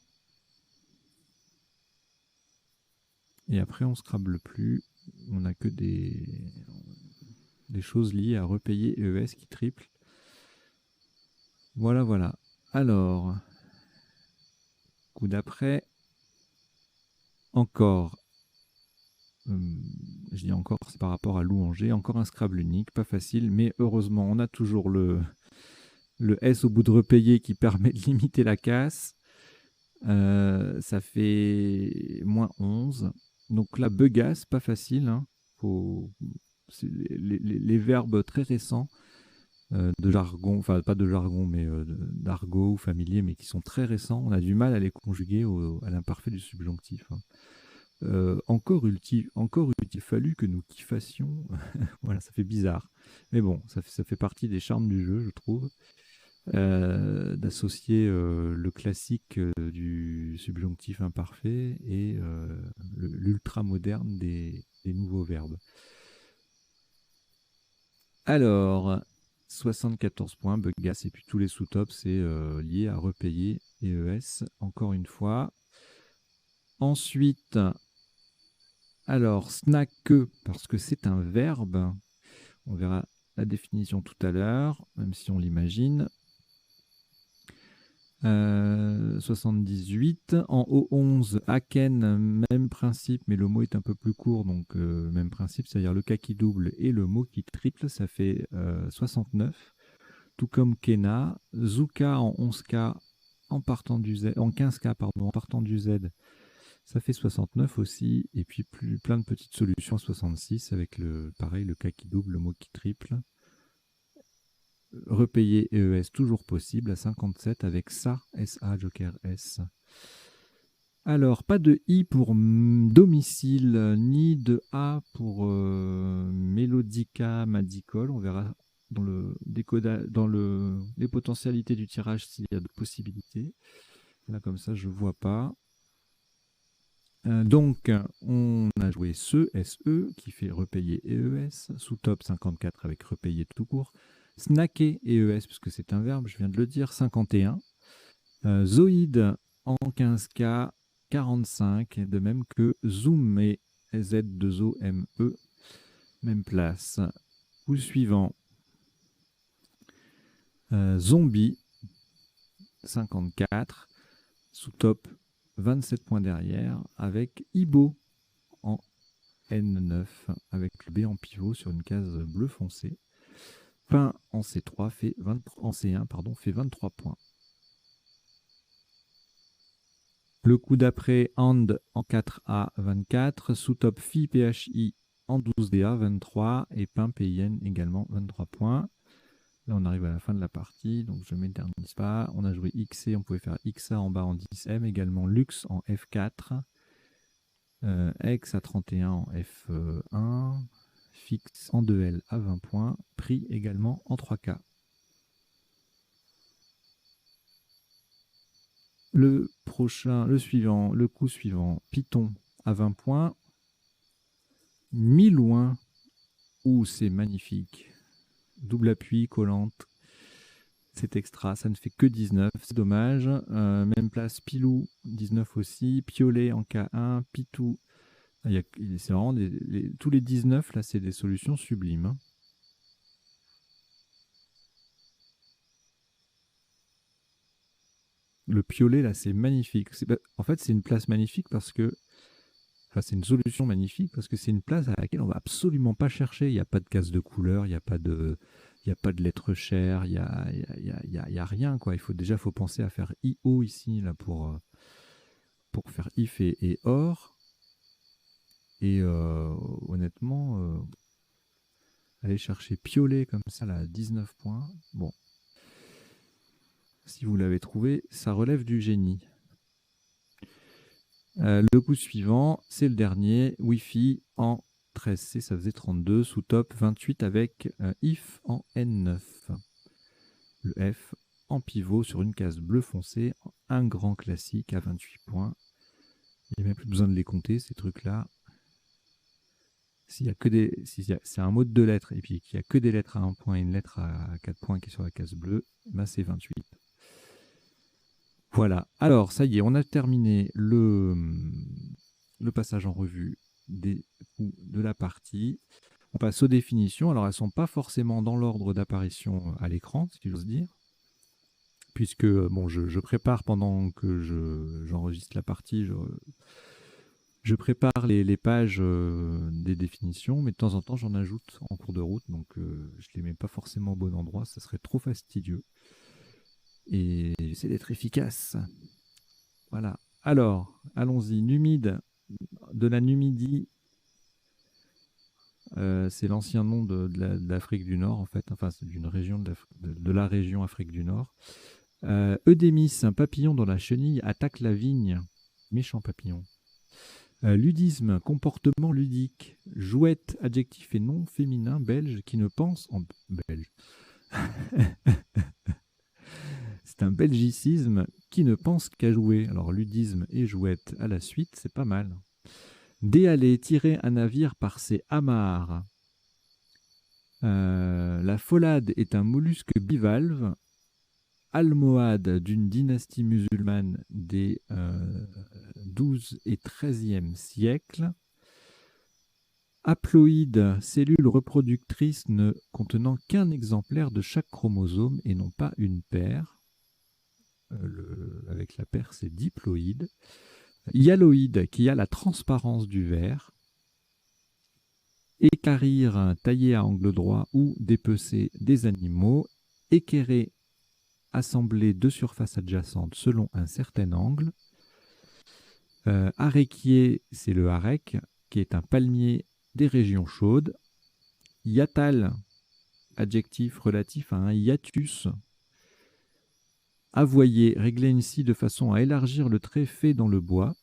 Et après, on ne Scrabble plus. On n'a que des choses liées à repayer EES qui triple. Voilà, voilà. Alors, coup d'après, encore, je dis encore, c'est par rapport à louanger, encore un Scrabble unique, pas facile, mais heureusement, on a toujours le S au bout de repayer qui permet de limiter la casse. Ça fait -11. Donc là, beugasse, pas facile. Hein. C'est les verbes très récents de jargon, enfin pas de jargon, mais d'argot ou familier, mais qui sont très récents. On a du mal à les conjuguer à l'imparfait du subjonctif. Hein. Encore eût-il fallu que nous kiffassions. Voilà, ça fait bizarre. Mais bon, ça fait partie des charmes du jeu, je trouve. D'associer le classique du subjonctif imparfait et l'ultra moderne des nouveaux verbes. Alors, 74 points, beugasse, et puis tous les sous-tops, c'est lié à repayer et ES, encore une fois. Ensuite, alors, snaque, parce que c'est un verbe, on verra la définition tout à l'heure, même si on l'imagine. 78. En O11, Aken, même principe, mais le mot est un peu plus court, donc même principe, c'est-à-dire le K qui double et le mot qui triple, ça fait 69. Tout comme Kena, Zuka en 11K, en 15K, pardon, en partant du Z, ça fait 69 aussi, et puis plein de petites solutions à 66 avec pareil, le K qui double, le mot qui triple. Repayer EES toujours possible à 57 avec SA, SA, Joker S. Alors, pas de I pour domicile, ni de A pour Mélodica Madicole. On verra dans les potentialités du tirage s'il y a de possibilités. Là, comme ça, je ne vois pas. Donc, on a joué SE, qui fait repayer EES, sous top 54 avec repayer tout court. Snacker EES, puisque c'est un verbe, je viens de le dire, 51. Zoïde en 15K, 45, de même que Zoom et Z2OME, même place. Coup suivant, Zombie, 54, sous top 27 points derrière, avec Ibo en N9, avec le B en pivot sur une case bleu foncé. Pain en C3 en C1 pardon, fait 23 points. Le coup d'après, And en 4A, 24. Sous-top Phi PHI en 12DA, 23. Et Pain PIN également, 23 points. Là, on arrive à la fin de la partie, donc je ne m'éternise pas. On a joué XC, on pouvait faire XA en bas en 10M. Également Lux en F4. X à 31 en F1. Fixe en 2L à 20 points. Prix également en 3K. Le coup suivant, Python à 20 points. Mi-loin, c'est magnifique. Double appui, collante. C'est extra, ça ne fait que 19, c'est dommage. Même place, Pilou, 19 aussi. Piolet en K1, Pitou. C'est vraiment tous les 19, là, c'est des solutions sublimes. Hein. Le piolet, là, c'est magnifique. En fait, c'est une place magnifique parce que... Enfin, c'est une solution magnifique parce que c'est une place à laquelle on va absolument pas chercher. Il n'y a pas de case de couleur, il n'y a pas de lettres chères, il y a rien, quoi. Faut penser à faire IO ici, là, pour faire if et or. Et honnêtement, aller chercher piolet comme ça, là, à 19 points. Bon. Si vous l'avez trouvé, ça relève du génie. Le coup suivant, c'est le dernier, Wi-Fi en 13C, ça faisait 32, sous top 28 avec if en N9. Le F en pivot sur une case bleu foncé, un grand classique à 28 points. Il n'y a même plus besoin de les compter, ces trucs-là. C'est un mot de 2 lettres et puis qu'il n'y a que des lettres à 1 point et une lettre à 4 points qui est sur la case bleue, ben c'est 28. Voilà, alors ça y est, on a terminé le passage en revue des coups de la partie. On passe aux définitions. Alors elles ne sont pas forcément dans l'ordre d'apparition à l'écran, si j'ose dire, puisque bon, je prépare pendant que j'enregistre la partie, je prépare les pages des définitions, mais de temps en temps j'en ajoute en cours de route, donc je ne les mets pas forcément au bon endroit, ça serait trop fastidieux. Et j'essaie d'être efficace. Voilà. Alors, allons-y. Numide, de la Numidie, c'est l'ancien nom de l'Afrique du Nord, en fait. Enfin, c'est d'une région de la région Afrique du Nord. Eudémis, un papillon dont la chenille attaque la vigne. Méchant papillon. Ludisme, comportement ludique. Jouette, adjectif et nom féminin belge qui ne pense en belge. C'est un belgicisme qui ne pense qu'à jouer. Alors ludisme et jouette à la suite, c'est pas mal. Déhaler, tirer un navire par ses amarres. La folade est un mollusque bivalve, almohade d'une dynastie musulmane des 12 et 13e siècles. Haploïde, cellule reproductrice ne contenant qu'un exemplaire de chaque chromosome et non pas une paire. Avec la paire, c'est diploïde. Hyaloïde, qui a la transparence du verre. Équarrir, tailler à angle droit ou dépecer des animaux. Équerrer, assembler deux surfaces adjacentes selon un certain angle. Aréquier, c'est le harec, qui est un palmier des régions chaudes. Yatal, adjectif relatif à un hiatus. Avoyer, régler une scie de façon à élargir le trait fait dans le bois.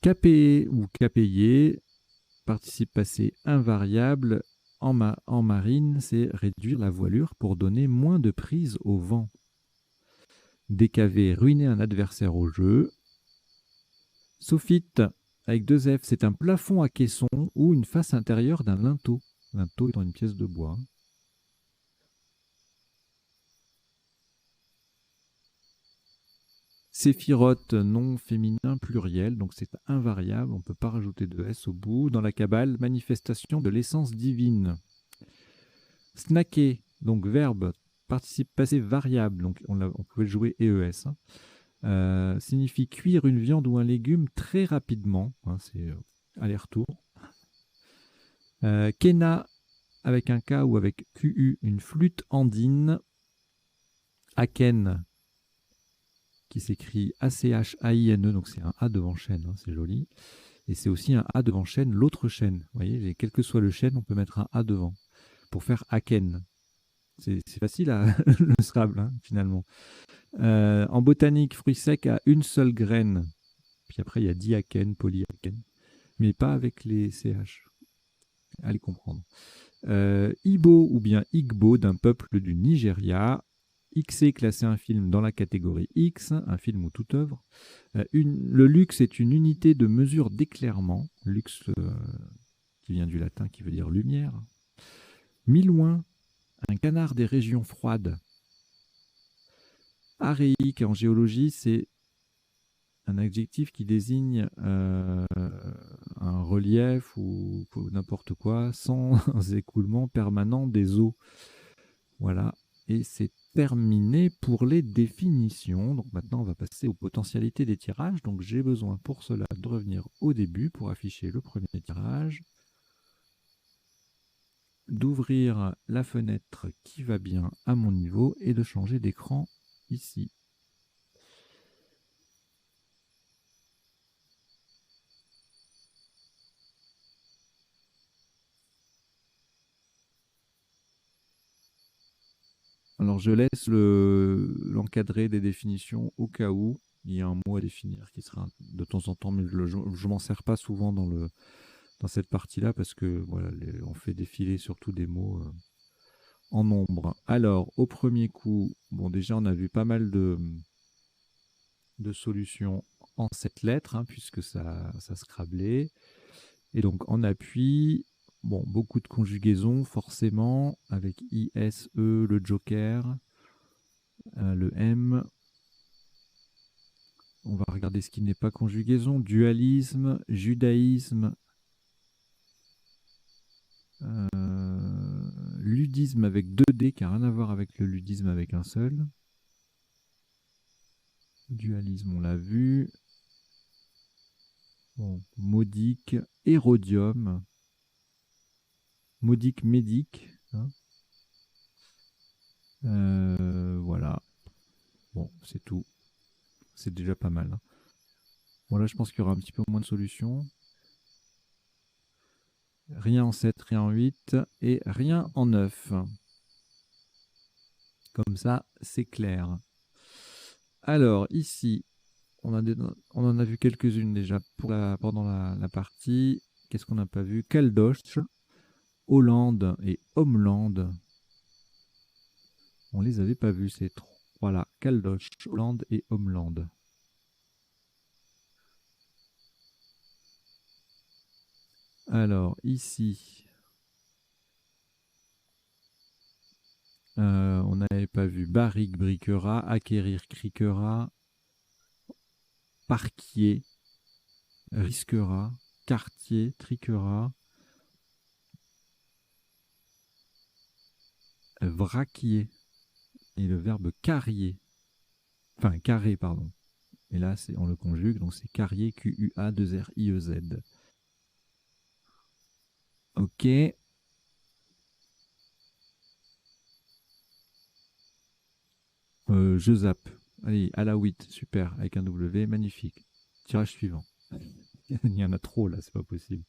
Capéer ou capéiller, participe passé invariable. En marine, c'est réduire la voilure pour donner moins de prise au vent. Décaver, ruiner un adversaire au jeu. Sophite, avec deux F, c'est un plafond à caisson ou une face intérieure d'un linteau. Linteau étant une pièce de bois. Séphirote, nom féminin pluriel, donc c'est invariable, on ne peut pas rajouter de S au bout. Dans la Kabbale, manifestation de l'essence divine. Snacker, donc verbe, participe passé variable, donc on pouvait le jouer EES. Signifie cuire une viande ou un légume très rapidement, hein, c'est aller-retour. Kena, avec un K ou avec QU, une flûte andine. Aken, qui s'écrit A-C-H-A-I-N-E, donc c'est un A devant chêne, hein, c'est joli. Et c'est aussi un A devant chêne, l'autre chêne. Vous voyez, quel que soit le chêne, on peut mettre un A devant pour faire Aken. C'est facile à le Scrabble, hein, finalement. En botanique, fruit sec à une seule graine. Puis après, il y a diaken, polyaken, mais pas avec les CH. Allez comprendre. Ibo ou bien Igbo d'un peuple du Nigeria. XC classé un film dans la catégorie X, un film ou toute œuvre. Le luxe est une unité de mesure d'éclairement. Luxe qui vient du latin qui veut dire lumière. Milouin, un canard des régions froides. Aréique en géologie, c'est un adjectif qui désigne un relief ou n'importe quoi sans écoulement permanent des eaux. Voilà, et c'est terminé pour les définitions. Donc maintenant, on va passer aux potentialités des tirages. Donc j'ai besoin pour cela de revenir au début pour afficher le premier tirage, d'ouvrir la fenêtre qui va bien à mon niveau et de changer d'écran ici. Alors je laisse l'encadré des définitions au cas où il y a un mot à définir qui sera de temps en temps, mais je ne m'en sers pas souvent dans cette partie-là parce que voilà, on fait défiler surtout des mots en nombre. Alors au premier coup, bon déjà on a vu pas mal de solutions en 7 lettres, hein, puisque ça scrablait. Et donc en appui, bon, beaucoup de conjugaisons forcément, avec ISE, le joker, le M. On va regarder ce qui n'est pas conjugaison. Dualisme, judaïsme, ludisme avec 2 D, qui n'a rien à voir avec le ludisme avec un seul. Dualisme, on l'a vu. Bon, modique, hérodium, modique médique. Hein. Voilà. Bon, c'est tout. C'est déjà pas mal, hein. Bon, là, je pense qu'il y aura un petit peu moins de solutions. Rien en 7, rien en 8 et rien en 9. Comme ça, c'est clair. Alors, ici, on en a vu quelques-unes déjà pendant la partie. Qu'est-ce qu'on n'a pas vu? Caldoche, Hollande et Homeland. On les avait pas vus, ces trois-là. Caldoche, Hollande et Homeland. Alors, ici, on n'avait pas vu Barrique, Briquera, Acquérir, Criquera, Parquier, Risquera, Quartier, Triquera, Vraquier et le verbe carrier. Enfin, carré, pardon. Et là, on le conjugue, donc c'est carrier, Q-U-A-2-R-I-E-Z. Ok. Je zappe. Allez, à la 8, super, avec un W, magnifique. Tirage suivant. Il y en a trop là, c'est pas possible.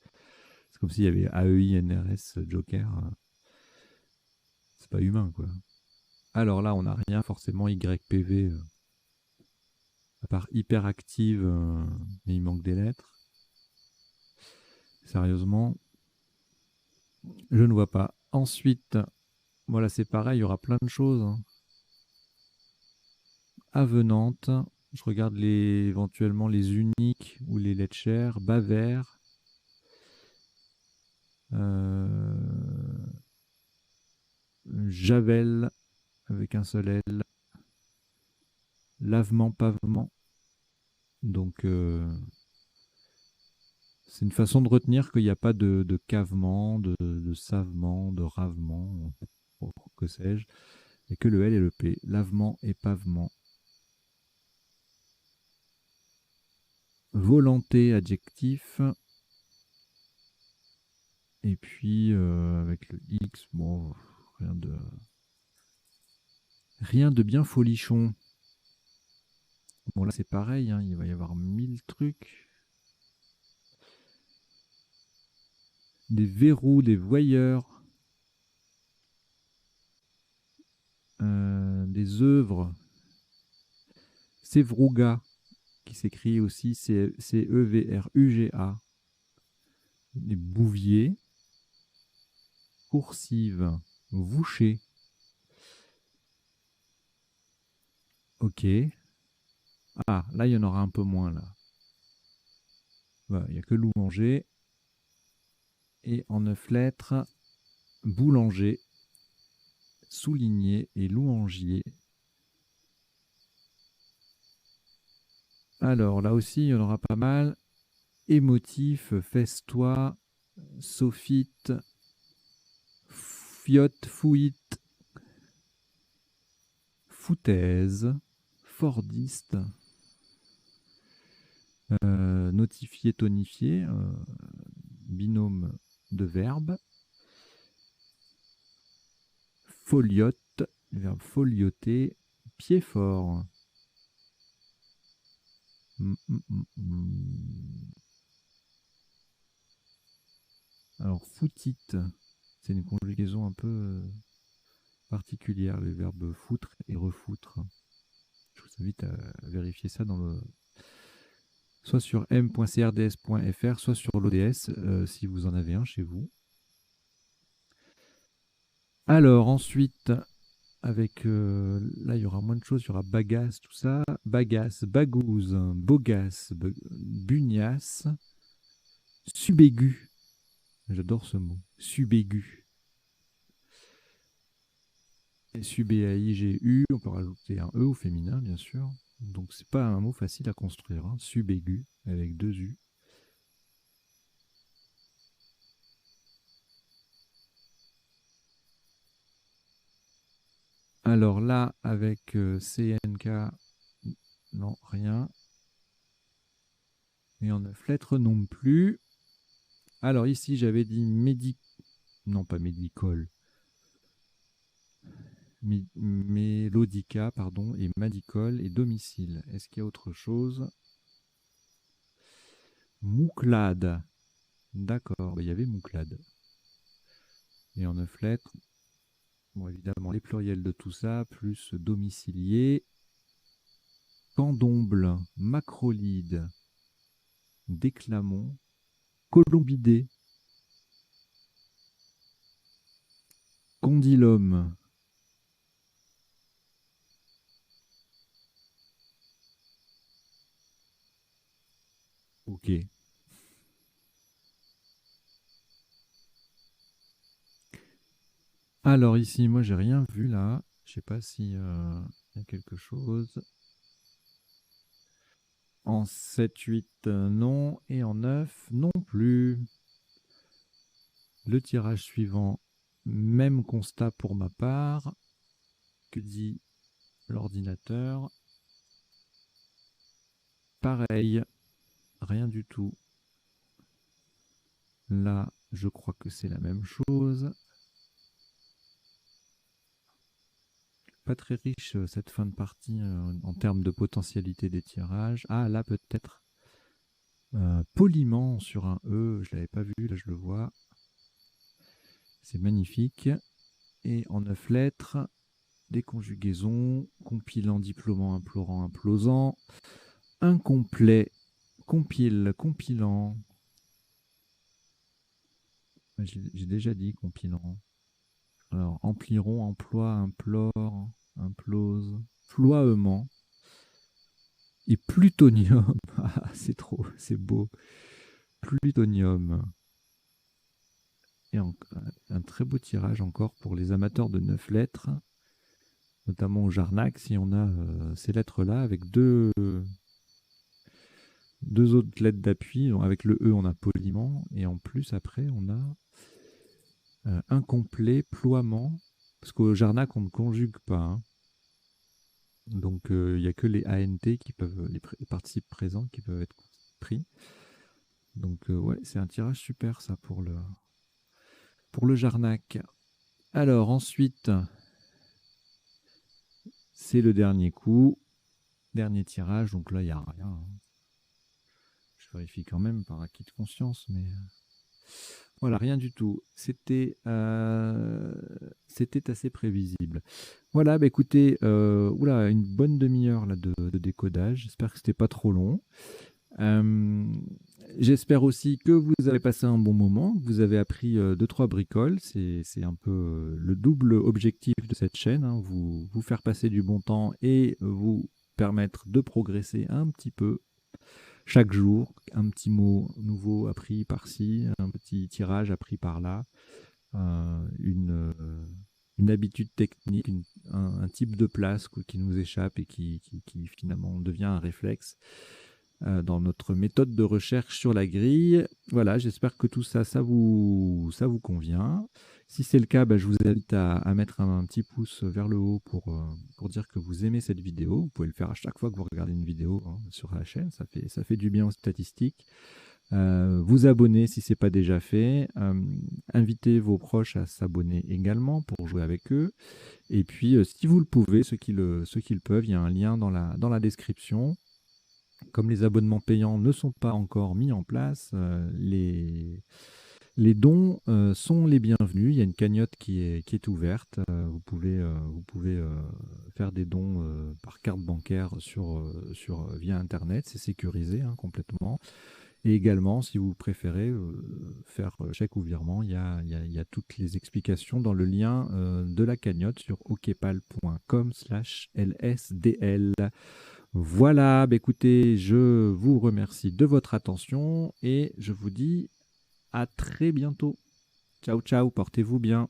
C'est comme s'il y avait AEI-NRS Joker. C'est pas humain, quoi. Alors là, on n'a rien, forcément YPV, à part hyperactive, mais il manque des lettres. Sérieusement, je ne vois pas. Ensuite, voilà, c'est pareil, il y aura plein de choses, hein. Avenante, je regarde éventuellement les uniques ou les lettres chères. Bavère, Javel avec un seul L, lavement, pavement. Donc, c'est une façon de retenir qu'il n'y a pas de cavement, de savement, de ravement, que sais-je, et que le L et le P. Lavement et pavement. Volonté, adjectif. Et puis, avec le X, bon, rien de bien folichon. Bon, là, c'est pareil, hein, il va y avoir 1000 trucs. Des verrous, des voyeurs, des œuvres. Sévruga, qui s'écrit aussi C-E-V-R-U-G-A. Des bouviers. Coursive. Voucher. Ok. Ah, là, il y en aura un peu moins, là. Voilà, il n'y a que louanger. Et en 9 lettres, boulanger, souligné et louangier. Alors, là aussi, il y en aura pas mal. Émotif, festois, sophite, fiotte, fouite, foutaise, fordiste, notifié, tonifié, binôme de verbes, foliote, le verbe folioter, pied fort. Alors, foutite, c'est une conjugaison un peu particulière, les verbes foutre et refoutre. Je vous invite à vérifier ça soit sur m.crds.fr, soit sur l'ODS, si vous en avez un chez vous. Alors, ensuite, avec là, il y aura moins de choses, il y aura bagasse, tout ça. Bagasse, bagouze, bogasse, bugnasse, subaigu. J'adore ce mot. Subaigu. Et subaigu, on peut rajouter un E au féminin, bien sûr. Donc, c'est pas un mot facile à construire, hein. Subaigu, avec 2 U. Alors là, avec CNK, non, rien. Et en 9 lettres non plus. Alors ici, j'avais dit non pas médicole. Mélodica, pardon, et Madicole et Domicile. Est-ce qu'il y a autre chose? Mouclade. D'accord, bah, il y avait Mouclade. Et en 9 lettres, bon, évidemment, les pluriels de tout ça, plus domicilié, candomble, macrolide, déclamon, colombidé, condylome. Ok. Alors ici, moi, j'ai rien vu là. Je sais pas si y a quelque chose. En 7, 8, non. Et en 9, non plus. Le tirage suivant, même constat pour ma part. Que dit l'ordinateur? Pareil, rien du tout. Là, je crois que c'est la même chose. Pas très riche cette fin de partie en termes de potentialité des tirages. Ah, là peut-être. Poliment sur un E, je l'avais pas vu, là je le vois. C'est magnifique. Et en 9 lettres, des conjugaisons, compilant, diplômant, implorant, implosant, incomplet, compile, compilant. J'ai déjà dit compilant. Alors, empliron, emploi, implore, implose, ploiement et plutonium. Ah, c'est trop, c'est beau. Plutonium. Et un très beau tirage encore pour les amateurs de 9 lettres, notamment au Jarnac, si on a ces lettres-là, avec deux autres lettres d'appui. Avec le E, on a poliment, et en plus, après, on a incomplet, ploiement, parce qu'au Jarnac, on ne conjugue pas. Hein. Donc, il n'y a que les ANT qui peuvent, les participes présents qui peuvent être pris. Donc, ouais, c'est un tirage super, ça, pour le Jarnac. Alors, ensuite, c'est le dernier coup. Dernier tirage, donc là, il n'y a rien. Hein. Je vérifie quand même par acquis de conscience, mais voilà, rien du tout. C'était assez prévisible. Voilà, bah écoutez, oula, une bonne demi-heure là de décodage. J'espère que c'était pas trop long. J'espère aussi que vous avez passé un bon moment, que vous avez appris 2-3 bricoles. C'est un peu le double objectif de cette chaîne, hein, vous faire passer du bon temps et vous permettre de progresser un petit peu chaque jour. Un petit mot nouveau appris par-ci, un petit tirage appris par-là, une habitude technique, un type de place qui nous échappe et qui finalement devient un réflexe dans notre méthode de recherche sur la grille. Voilà, j'espère que tout ça, ça vous convient. Si c'est le cas, bah, je vous invite à mettre un petit pouce vers le haut pour dire que vous aimez cette vidéo. Vous pouvez le faire à chaque fois que vous regardez une vidéo hein, sur la chaîne, ça fait du bien aux statistiques. Vous abonner si ce n'est pas déjà fait. Invitez vos proches à s'abonner également pour jouer avec eux. Et puis, si vous le pouvez, ceux qui le peuvent, il y a un lien dans la description. Comme les abonnements payants ne sont pas encore mis en place, les dons sont les bienvenus. Il y a une cagnotte qui est ouverte. Vous pouvez faire des dons par carte bancaire via Internet. C'est sécurisé hein, complètement. Et également, si vous préférez faire chèque ou virement, il y a toutes les explications dans le lien de la cagnotte sur okpal.com/lsdl. Voilà, bah écoutez, je vous remercie de votre attention et je vous dis à très bientôt. Ciao, ciao, portez-vous bien.